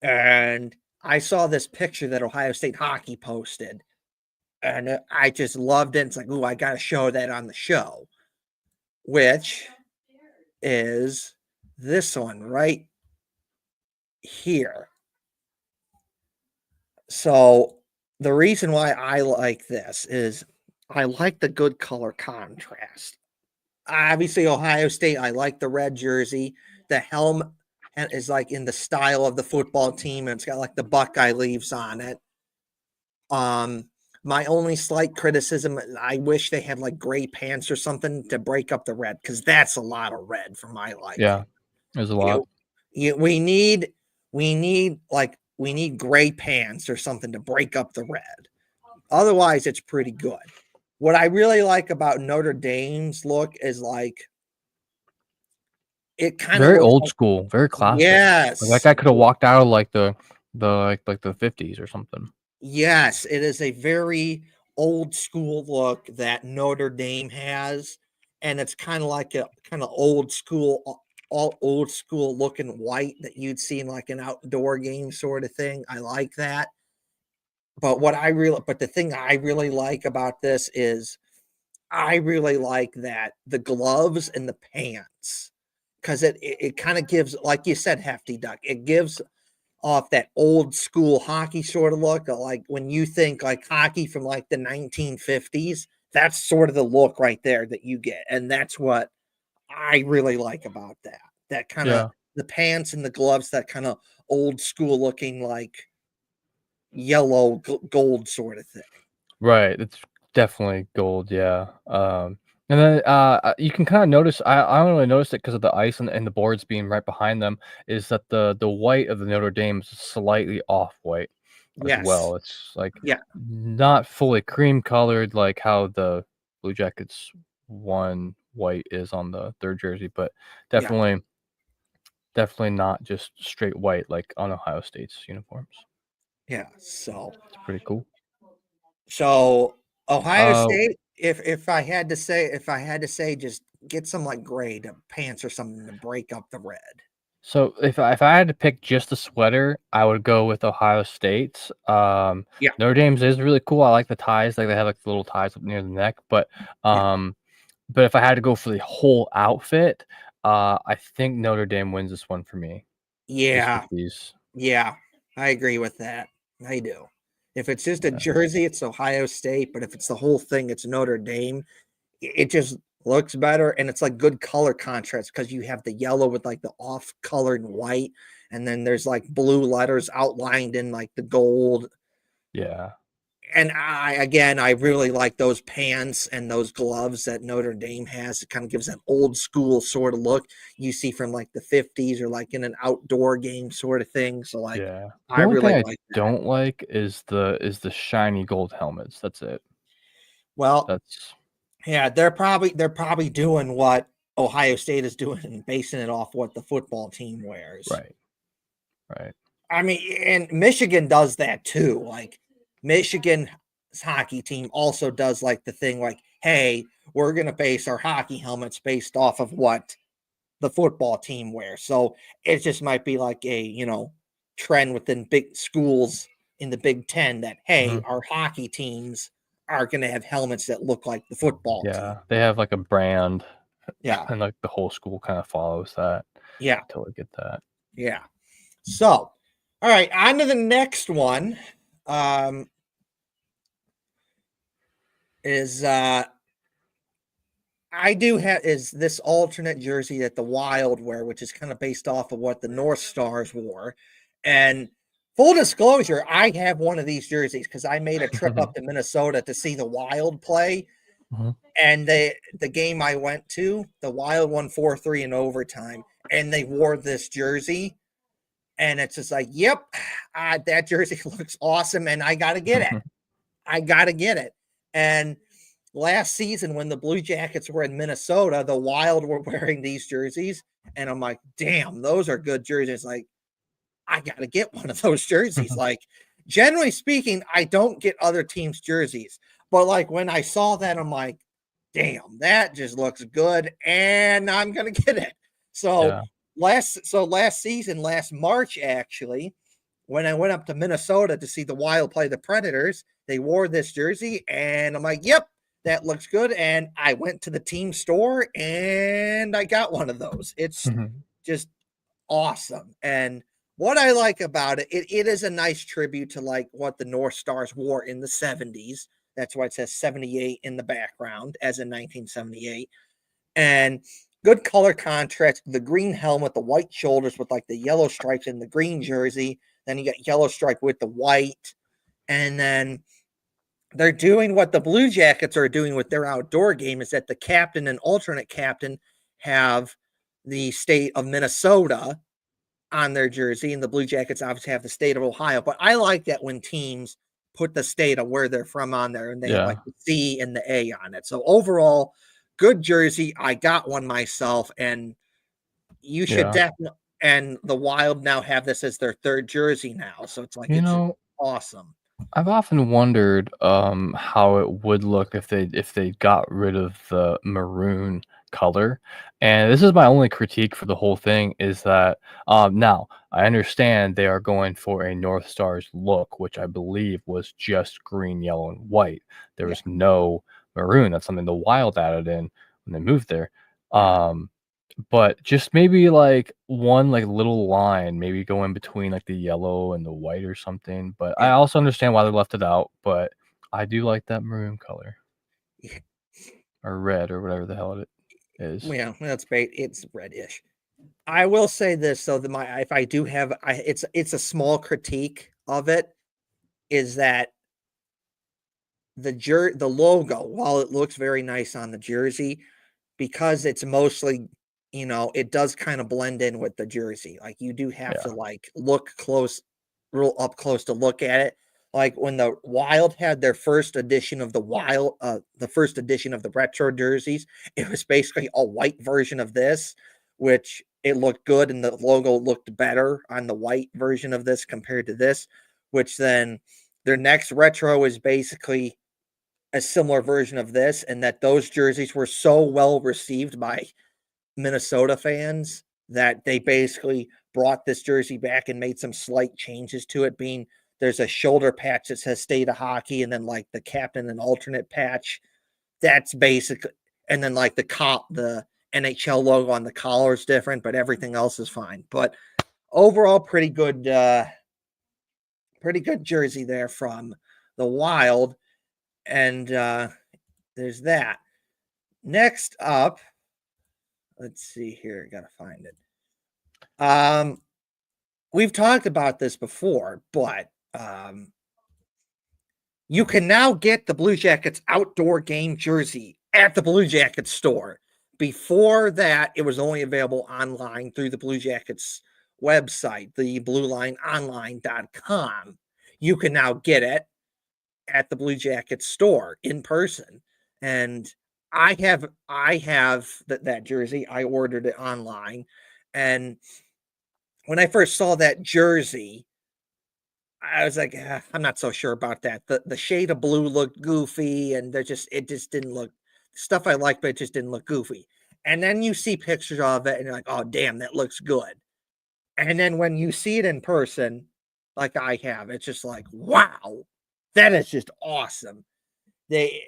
and I saw this picture that Ohio State hockey posted, and I just loved it. It's like, ooh, I got to show that on the show, which is this one right here. So the reason why I like this is I like the good color contrast. Obviously, Ohio State, I like the red jersey. The helmet is like in the style of the football team, and it's got like the Buckeye leaves on it. My only slight criticism, I wish they had like gray pants or something to break up the red, because that's a lot of red for my liking. Yeah, there's a lot. We need gray pants or something to break up the red. Otherwise, it's pretty good. What I really like about Notre Dame's look is like it kind of Very looks old like, school, very classic. yes, Like that guy could have walked out of like the '50s or something. yes, it is a very old school look that Notre Dame has, and it's kind of like a kind of old school, all old school looking white that you'd see in like an outdoor game sort of thing. I like that. But the thing I really like about this is I really like that the gloves and the pants, because it kind of gives, like you said, Hefty Duck, it gives off that old school hockey sort of look. Like when you think like hockey from like the 1950s, that's sort of the look right there that you get. And that's what I really like about that. That kind of Yeah, the pants and the gloves, that kind of old school looking, like yellow gold sort of thing. right. It's definitely gold. Yeah. And then you can kind of notice. I don't really notice it because of the ice and the boards being right behind them. Is that the white of the Notre Dame is slightly off white as Yes. well. It's like Yeah. not fully cream colored like how the Blue Jackets one white is on the third jersey, but Yeah. definitely not just straight white like on Ohio State's uniforms. Yeah. So It's pretty cool. So Ohio Uh, State, if I had to say, just get some like gray to pants or something to break up the red. so if I had to pick just a sweater, I would go with Ohio State's. Yeah, Notre Dame's is really cool. I like the ties, like they have like the little ties up near the neck. yeah, But if I had to go for the whole outfit, I think Notre Dame wins this one for me, just with yeah, these. yeah. I agree with that. I do. If it's just a Yeah, jersey, it's Ohio State, but if it's the whole thing, it's Notre Dame. It just looks better, and it's like good color contrast because you have the yellow with like the off colored white, and then there's like blue letters outlined in like the gold. yeah, And I really like those pants and those gloves that Notre Dame has. It kind of gives that old school sort of look you see from like the 50s or like in an outdoor game sort of thing. So like yeah. The I only thing really I like that. don't like is the shiny gold helmets. That's it. Well, That's yeah, they're probably doing what Ohio State is doing and basing it off what the football team wears. right, right. I mean, and Michigan does that too. Like Michigan's hockey team also does like the thing like, hey, we're gonna base our hockey helmets based off of what the football team wears. So it just might be like a trend within big schools in the Big Ten that hey, Mhm. our hockey teams are gonna have helmets that look like the football team. Yeah, they have like a brand, Yeah, and like the whole school kind of follows that. yeah, I totally get that. yeah. So, all right, on to the next one. Um, is I do have is this alternate jersey that the Wild wear, which is kind of based off of what the North Stars wore. And full disclosure, I have one of these jerseys because I made a trip up to Minnesota to see the Wild play. Mhm. And the game I went to, the Wild won 4-3 in overtime, and they wore this jersey. And it's just like, yep, that jersey looks awesome, and I gotta get it. I gotta get it. And last season, when the Blue Jackets were in Minnesota, the Wild were wearing these jerseys, and I'm like, damn, those are good jerseys. Like, I got to get one of those jerseys. Like, generally speaking, I don't get other teams' jerseys. But like when I saw that, I'm like, damn, that just looks good. And I'm going to get it. So Yeah. last season, last March, actually, when I went up to Minnesota to see the Wild play the Predators, they wore this jersey. And I'm like, yep, that looks good. And I went to the team store and I got one of those. It's just awesome. And what I like about it, it is a nice tribute to like what the North Stars wore in the 70s. That's why it says 78 in the background, as in 1978. And good color contrast, the green helmet, the white shoulders with like the yellow stripes in the green jersey. Then you got yellow stripe with the white. And then they're doing what the Blue Jackets are doing with their outdoor game, is that the captain and alternate captain have the state of Minnesota on their jersey, and the Blue Jackets obviously have the state of Ohio. But I like that when teams put the state of where they're from on there, and they have Yeah. like the C and the A on it. So overall, good jersey. I got one myself, and you should Yeah. definitely. And the Wild now have this as their third jersey now, so it's like You it's just know, awesome. I've often wondered how it would look if they got rid of the maroon color. And this is my only critique for the whole thing is that now I understand they are going for a North Stars look, which I believe was just green, yellow, and white. There Yeah, was no maroon. That's something the Wild added in when they moved there. yeah, Um, but just maybe, like, one, like, little line, maybe go in between, like, the yellow and the white or something, but I yeah, also understand why they left it out, but I do like that maroon color, yeah. or red, or whatever the hell it is. Well, that's great. It's reddish. I will say this though, that my if I do have, it's a small critique of it, is that the logo, while it looks very nice on the jersey, because it's mostly, it does kind of blend in with the jersey. Like you do have to Yeah, like look close, real up close to look at it. Like when the Wild had their first edition of the first edition of the retro jerseys, it was basically a white version of this, which it looked good and the logo looked better on the white version of this compared to this, which then their next retro is basically a similar version of this, and that those jerseys were so well received by Minnesota fans that they basically brought this jersey back and made some slight changes to it. Being there's a shoulder patch that says "State of Hockey," and then like the captain and alternate patch. That's basically, and then like the NHL logo on the collar is different, but everything else is fine. But overall, pretty good jersey there from the Wild, and there's that. Next up, let's see here. Gotta find it. Um, we've talked about this before, but you can now get the Blue Jackets outdoor game jersey at the Blue Jackets store. Before that, it was only available online through the Blue Jackets website, the bluelineonline.com. You can now get it at the Blue Jackets store in person. And I have that jersey. I ordered it online. And when I first saw that jersey, I was like, I'm not so sure about that. The shade of blue looked goofy, and it just didn't look stuff I like, but it just didn't look goofy. And then you see pictures of it, and you're like, oh damn, that looks good. And then when you see it in person, like I have, it's just like, wow, that is just awesome. They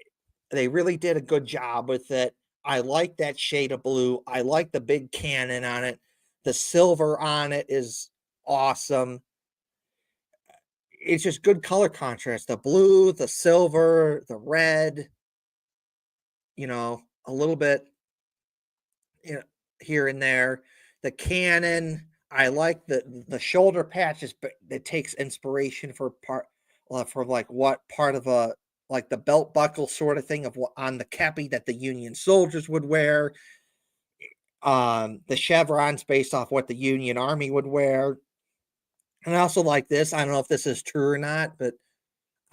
they really did a good job with it. I like that shade of blue. I like the big cannon on it. The silver on it is awesome. It's just good color contrast. The blue, the silver, the red, a little bit, you know, here and there. The cannon, I like the shoulder patches, but it takes inspiration for like what part of a like the belt buckle sort of thing of what on the cappy that the Union soldiers would wear. The chevrons based off what the Union Army would wear. And I also like this. I don't know if this is true or not, but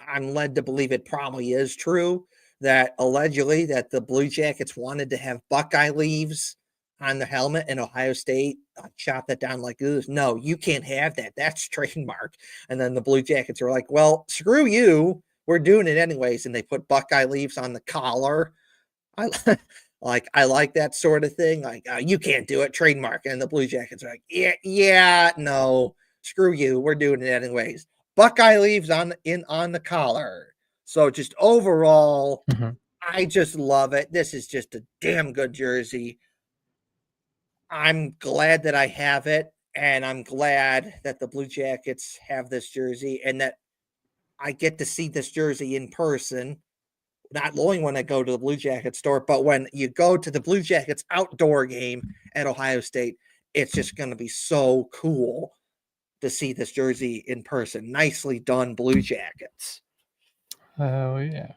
I'm led to believe it probably is true that allegedly that the Blue Jackets wanted to have Buckeye leaves on the helmet, and Ohio State shot that down like, no, you can't have that. That's trademark. And then the Blue Jackets are like, well, screw you. We're doing it anyways. And they put Buckeye leaves on the collar. I I like that sort of thing. Like, you can't do it, trademark. And the Blue Jackets are like, yeah, no, screw you. We're doing it anyways. Buckeye leaves on the collar. So just overall, I just love it. This is just a damn good jersey. I'm glad that I have it, and I'm glad that the Blue Jackets have this jersey and that I get to see this jersey in person. Not only when I go to the Blue Jackets store, but when you go to the Blue Jackets outdoor game at Ohio State, it's just going to be so cool to see this jersey in person. Nicely done, Blue Jackets. Oh, yeah.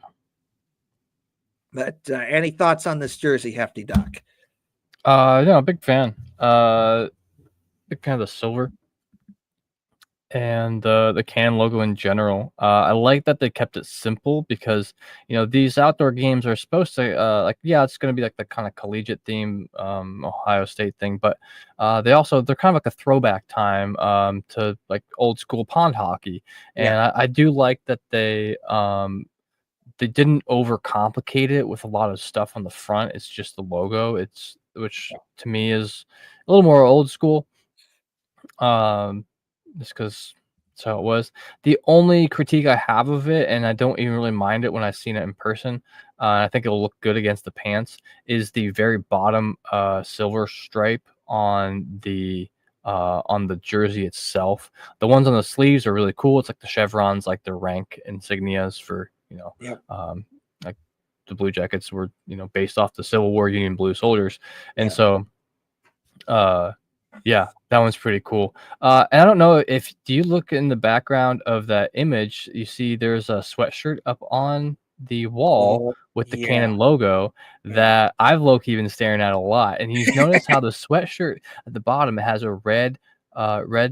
But any thoughts on this jersey, Hefty Duck? No, big fan. Big fan of the silver and the can logo in general. I like that they kept it simple because these outdoor games are supposed to it's going to be like the kind of collegiate theme Ohio State thing, but they're kind of like a throwback time to like old school pond hockey, and I do like that they didn't overcomplicate it with a lot of stuff on the front. It's just the logo. Which to me is a little more old school. Just because that's how it was. The only critique I have of it, and I don't even really mind it when I've seen it in person, I think it'll look good against the pants, is the very bottom silver stripe on the jersey itself. The ones on the sleeves are really cool. It's like the chevrons, like the rank insignias for like the Blue Jackets were based off the Civil War Union Blue soldiers, and so yeah, that one's pretty cool. And I don't know if do you look in the background of that image, you see there's a sweatshirt up on the wall with the Canon logo that I've low-key been staring at a lot. And you've noticed how the sweatshirt at the bottom has a red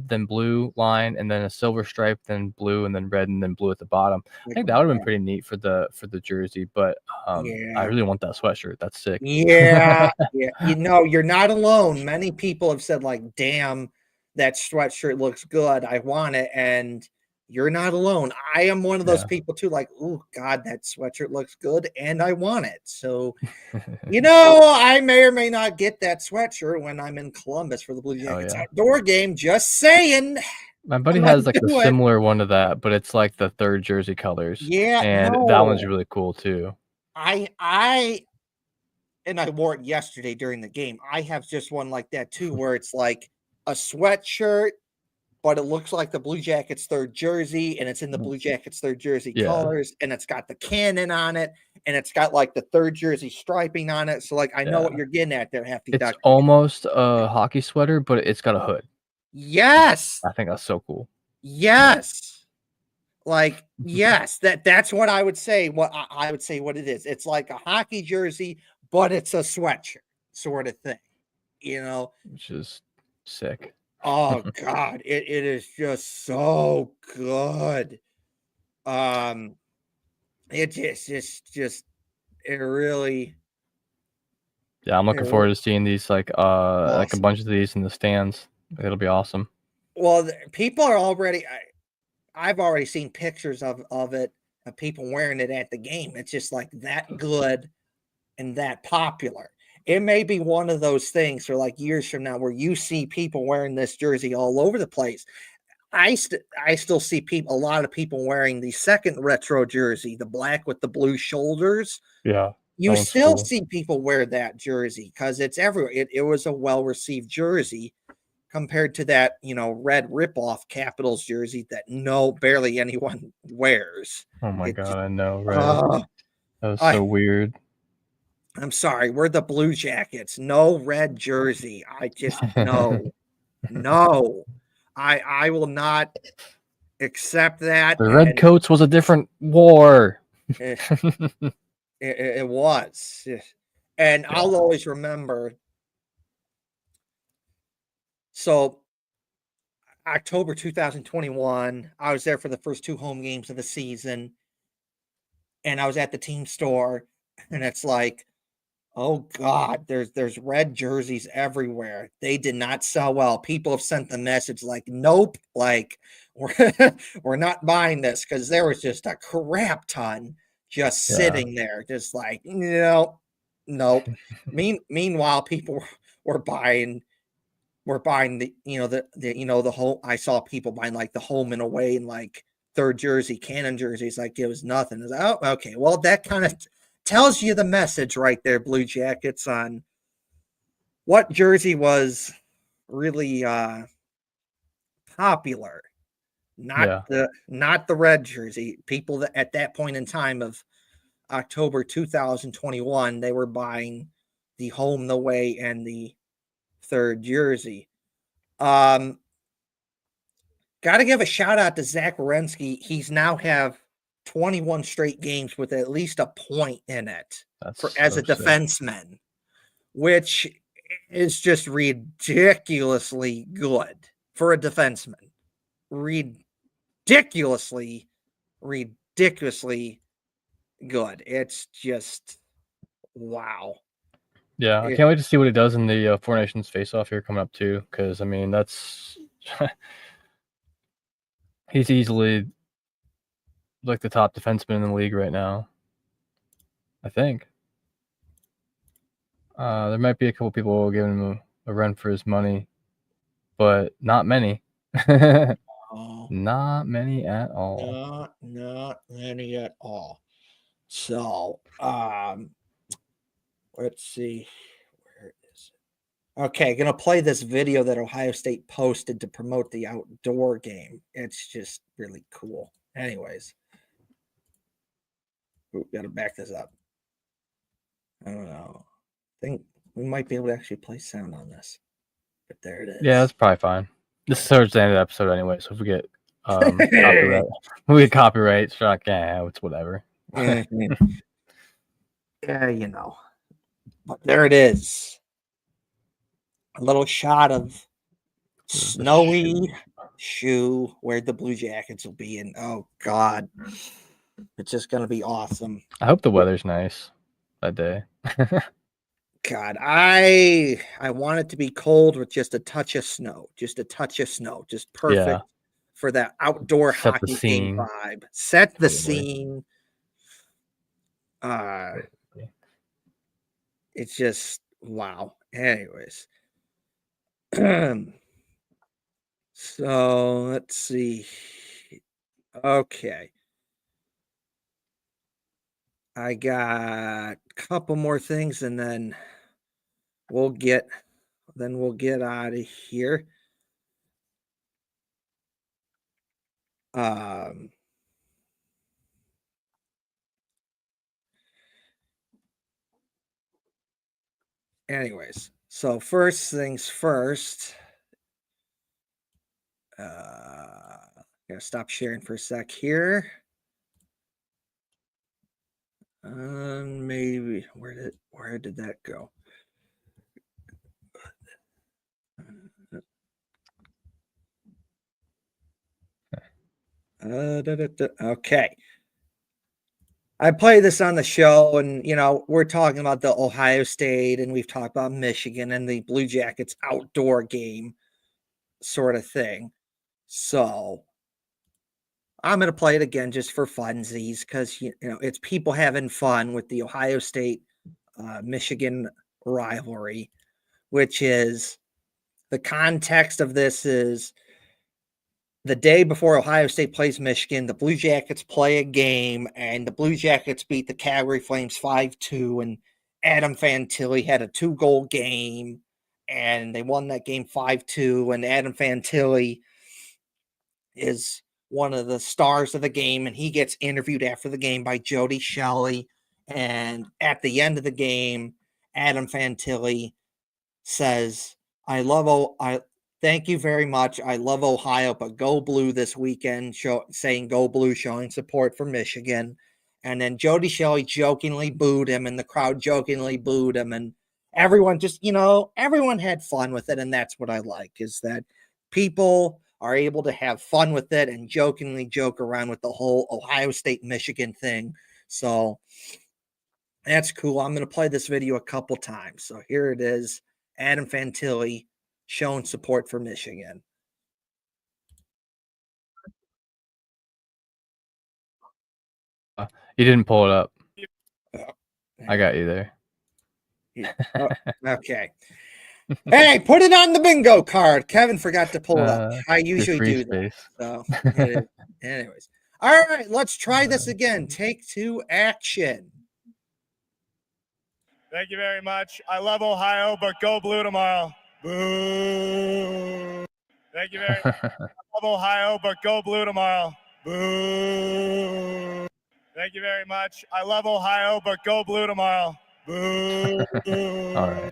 then blue line, and then a silver stripe, then blue, and then red, and then blue at the bottom. I think that would have been pretty neat for the jersey, but I really want that sweatshirt. That's sick. Yeah. You're not alone. Many people have said, like, damn, that sweatshirt looks good. I want it. And you're not alone. I am one of those people too, like, oh God, that sweatshirt looks good and I want it. So, I may or may not get that sweatshirt when I'm in Columbus for the Blue Jackets outdoor game. Just saying. My buddy has like a similar one to that, but it's like the third jersey colors. Yeah, and that one's really cool too. I wore it yesterday during the game. I have just one like that too, where it's like a sweatshirt, but it looks like the Blue Jackets third jersey, and it's in the Blue Jackets third jersey colors, and it's got the cannon on it, and it's got like the third jersey striping on it. So like I know what you're getting at there, Hefty Duck. It's almost a hockey sweater, but it's got a hood. Yes. I think that's so cool. Yes. Like, yes, that's what I would say. What I would say what it is. It's like a hockey jersey, but it's a sweatshirt sort of thing, which is sick. Oh God, it is just so good. It just it really. Yeah, I'm looking forward to seeing these like a bunch of these in the stands. It'll be awesome. Well, people are already. I've already seen pictures of it, of people wearing it at the game. It's just like that good and that popular. It may be one of those things for like years from now where you see people wearing this jersey all over the place. I still see a lot of people wearing the second retro jersey, the black with the blue shoulders. Yeah. You still see people wear that jersey because it's everywhere. It was a well-received jersey compared to that, red ripoff Capitals jersey that barely anyone wears. Oh my God, I know, right? That was so weird. I'm sorry, we're the Blue Jackets. No red jersey. I just no. I will not accept that. The Redcoats was a different war. It was. And I'll always remember. So October 2021, I was there for the first 2 home games of the season. And I was at the team store, and it's like, Oh God, there's red jerseys everywhere. They did not sell well. People have sent the message like, nope, like we're we're not buying this because there was just a crap ton just Yeah. sitting there, just like no, nope. Meanwhile, people were buying the the whole. I saw people buying like the home and away and like third jersey, Cannon jerseys, like it was nothing. It's like, oh, okay, well that kind of tells you the message right there, Blue Jackets, on what jersey was really popular. Yeah. Not the red jersey. People that at that point in time of October 2021, they were buying the home, the away, and the third jersey. Um, Got to give a shout out to Zach Werenski. He's now have 21 straight games with at least a point in it That's for as so a sick. defenseman, which is just ridiculously good for a defenseman. Ridiculously, ridiculously good. It's just wow. Yeah, I It, can't wait to see what he does in the Four Nations face-off here coming up too. Because I mean, that's he's easily like the top defenseman in the league right now. I think. There might be a couple people giving him a run for his money, but not many. oh, Not many at all. not any at all. So, let's see. Where is it? Okay, gonna play this video that Ohio State posted to promote the outdoor game. It's just really cool. Anyways, gotta back this up. I don't know. I think we might be able to actually play sound on this. But there it Yeah, is. that's probably fine. This is towards the end of the episode anyway, so if we get copyright, we get copyright struck. Yeah, it's whatever. Mhm. Yeah, you know. But there it is. A little shot of The snowy shoe where the Blue Jackets will be in. Oh God. It's just gonna be awesome. I hope the weather's nice that day. God, I want it to be cold with just a touch of snow, just Yeah, perfect for that outdoor set the hockey game scene. vibe. Set the Totally. scene. Uh, Totally. it's just wow. Anyways, so let's see. Okay, I got a couple more things, and we'll get we'll get out of here. Um, Anyways, so first things first. Gotta stop sharing for a sec here. Maybe where did that go? Okay. I play this on the show, and we're talking about the Ohio State, and we've talked about Michigan and the Blue Jackets outdoor game sort of thing. So I'm gonna play it again just for funsies because it's people having fun with the Ohio State Michigan rivalry, which is the context of this is the day before Ohio State plays Michigan, the Blue Jackets play a game, and the Blue Jackets beat the Calgary Flames 5-2, and Adam Fantilli had a 2-goal game, and they won that game 5-2, and Adam Fantilli is one of the stars of the game, and he gets interviewed after the game by Jody Shelley, and at the end of the game, Adam Fantilli says, I thank you very much. I love Ohio, but go blue this weekend, saying go blue, showing support for Michigan. And then Jody Shelley jokingly booed him, and the crowd jokingly booed him. And everyone just, everyone had fun with it. And that's what I like is that people are able to have fun with it and jokingly joke around with the whole Ohio State Michigan thing. So That's cool. I'm going to play this video a couple times. So here it is. Adam Fantilli showing support for Michigan. You didn't pull it up. Oh, I got you there. yeah. Oh, okay. Hey, put it on the bingo card. Kevin forgot to pull it up. I usually free do space. that. So, anyways. All right, let's try this again. Take 2, action. Thank you very much. I love Ohio, but go blue tomorrow. Boo. Thank you very much. I love Ohio, but go blue tomorrow. Boo. Thank you very much. I love Ohio, but go blue tomorrow. Boo.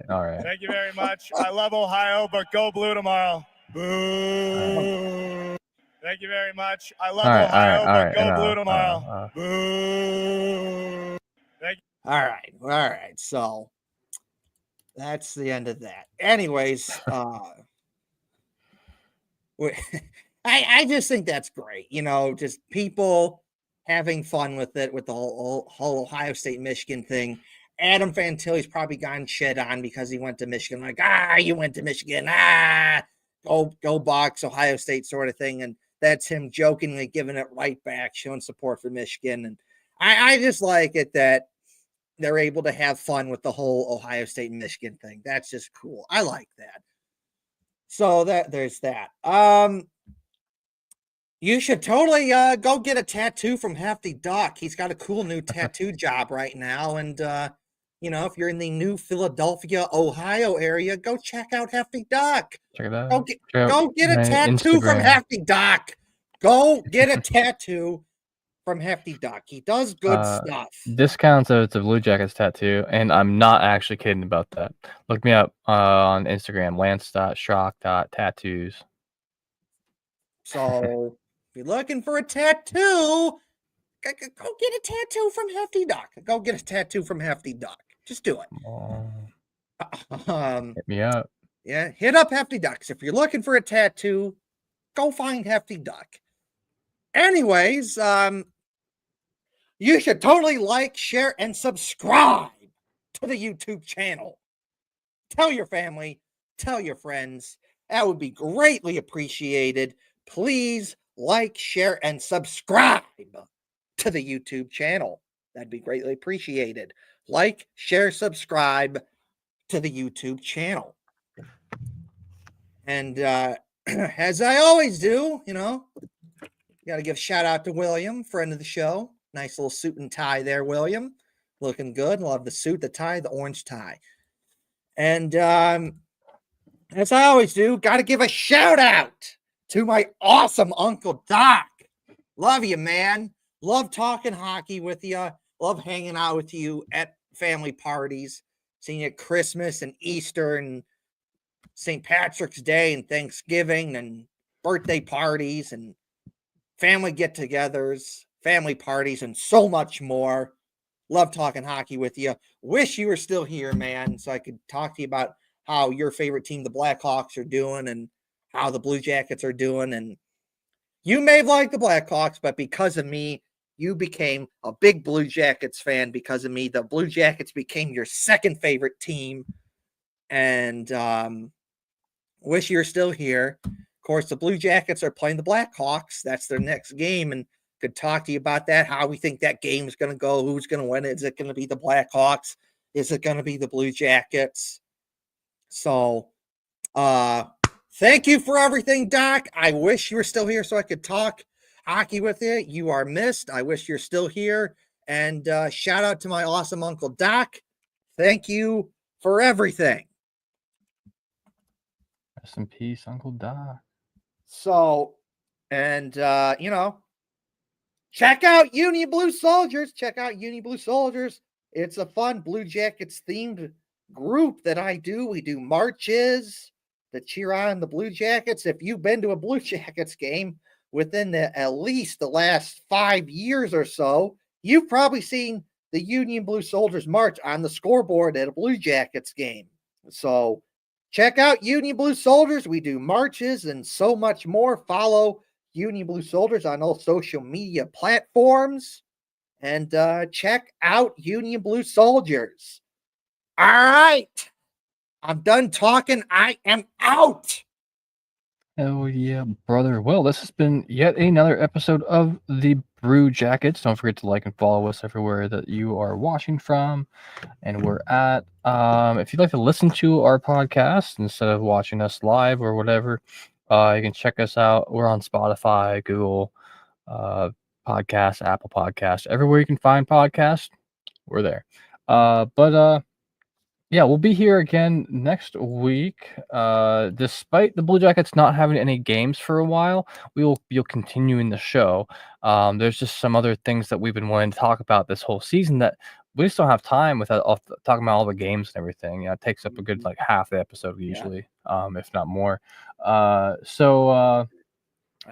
All right. Thank you very much. I love Ohio, but go blue tomorrow. Boo. Thank you very much. I love Ohio, but go blue tomorrow. Boo. Thank you. All right. So that's the end of that. Anyways, I just think that's great. You know, just people having fun with it, with the whole Ohio State Michigan thing. Adam Fantilli's probably gotten shit on because he went to Michigan. Like, you went to Michigan. Go Bucks, Ohio State sort of thing. And that's him jokingly giving it right back, showing support for Michigan. And I just like it that they're able to have fun with the whole Ohio State and Michigan thing. That's just cool. I like that. So there's that. You should totally go get a tattoo from Hefty Duck. He's got a cool new tattoo job right now. And you know, if you're in the new Philadelphia, Ohio area, go check out Hefty Duck. Check it out. Go get a tattoo from Hefty Duck. Go get a tattoo from Hefty Duck. He does good stuff. Discounts if it's a Blue Jackets tattoo, and I'm not actually kidding about that. Look me up on Instagram, lance.schrock.tattoos. So if you're looking for a tattoo, go get a tattoo from Hefty Duck. Go get a tattoo from Hefty Duck. Just do it. Hit me up. Yeah, hit up Hefty Ducks. If you're looking for a tattoo, go find Hefty Duck. Anyways, you should totally like, share, and subscribe to the YouTube channel. Tell your family, tell your friends. That would be greatly appreciated. Please like, share, and subscribe to the YouTube channel. That'd be greatly appreciated. Like, share, subscribe to the YouTube channel. And as I always do, you know, got to give a shout out to William, friend of the show. Nice little suit and tie there, William. Looking good. Love the suit, the tie, the orange tie. And as I always do, got to give a shout out to my awesome Uncle Doc. Love you, man. Love talking hockey with you. Love hanging out with you at family parties. Seeing you at Christmas and Easter and St. Patrick's Day and Thanksgiving and birthday parties and family get-togethers, family parties, and so much more. Love talking hockey with you. Wish you were still here, man, so I could talk to you about how your favorite team, the Blackhawks, are doing and how the Blue Jackets are doing. And you may have liked the Blackhawks, but because of me, you became a big Blue Jackets fan. Because of me, the Blue Jackets became your second favorite team. And wish you were still here. Of course, the Blue Jackets are playing the Blackhawks. That's their next game, and could talk to you about that, how we think that game is going to go, who's going to win it. Is it going to be the Blackhawks? Is it going to be the Blue Jackets? So, thank you for everything, Doc. I wish you were still here so I could talk hockey with you. You are missed. I wish you're still here. And shout out to my awesome Uncle Doc. Thank you for everything. Rest in peace, Uncle Doc. So, and you know, check out Union Blue Soldiers. Check out Union Blue Soldiers. It's a fun Blue Jackets themed group that I do. We do marches to cheer on the Blue Jackets. If you've been to a Blue Jackets game within at least the last 5 years or so, you've probably seen the Union Blue Soldiers march on the scoreboard at a Blue Jackets game. So check out Union Blue Soldiers. We do marches and so much more. Follow Union Blue Soldiers on all social media platforms. and check out Union Blue Soldiers. All right. I'm done talking. I am out. Oh yeah, brother. Well, this has been yet another episode of the Brew Jackets. Don't forget to like and follow us everywhere that you are watching from and we're at. If you'd like to listen to our podcast instead of watching us live or whatever, you can check us out. We're on Spotify, Google Podcasts, Apple Podcasts, everywhere you can find podcasts, we're there. Yeah, we'll be here again next week. Despite the Blue Jackets not having any games for a while, we'll be continuing the show. There's just some other things that we've been wanting to talk about this whole season that we just don't have time without talking about all the games and everything. It takes up a good like half the episode usually, if not more.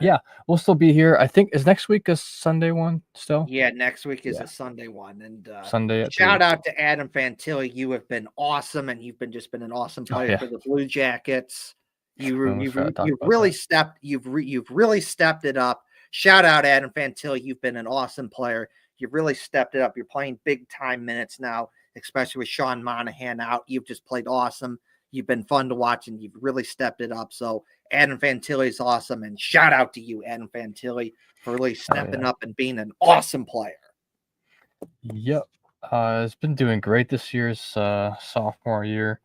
Yeah, we'll still be here. I think is next week a Sunday one still? Yeah, next week is a Sunday one. And Sunday at shout 3. out to Adam Fantilli. You have been awesome, and you've been an awesome player for the Blue Jackets. You've really stepped it up. Shout out Adam Fantilli. You've been an awesome player. You've really stepped it up. You're playing big time minutes now, especially with Sean Monahan out. You've just played awesome. You've been fun to watch, and you've really stepped it up. So Adam Fantilli is awesome, and shout out to you, Adam Fantilli, for really stepping up and being an awesome player. Yep. It's been doing great this year's sophomore year.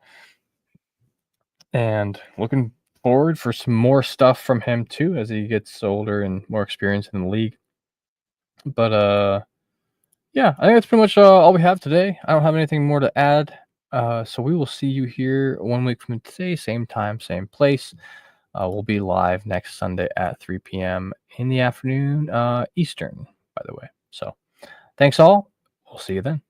And looking forward for some more stuff from him too as he gets older and more experienced in the league. But yeah, I think that's pretty much all we have today. I don't have anything more to add. So we will see you here 1 week from today, same time, same place. We'll be live next Sunday at 3 p.m. in the afternoon, Eastern, by the way. So thanks all. We'll see you then.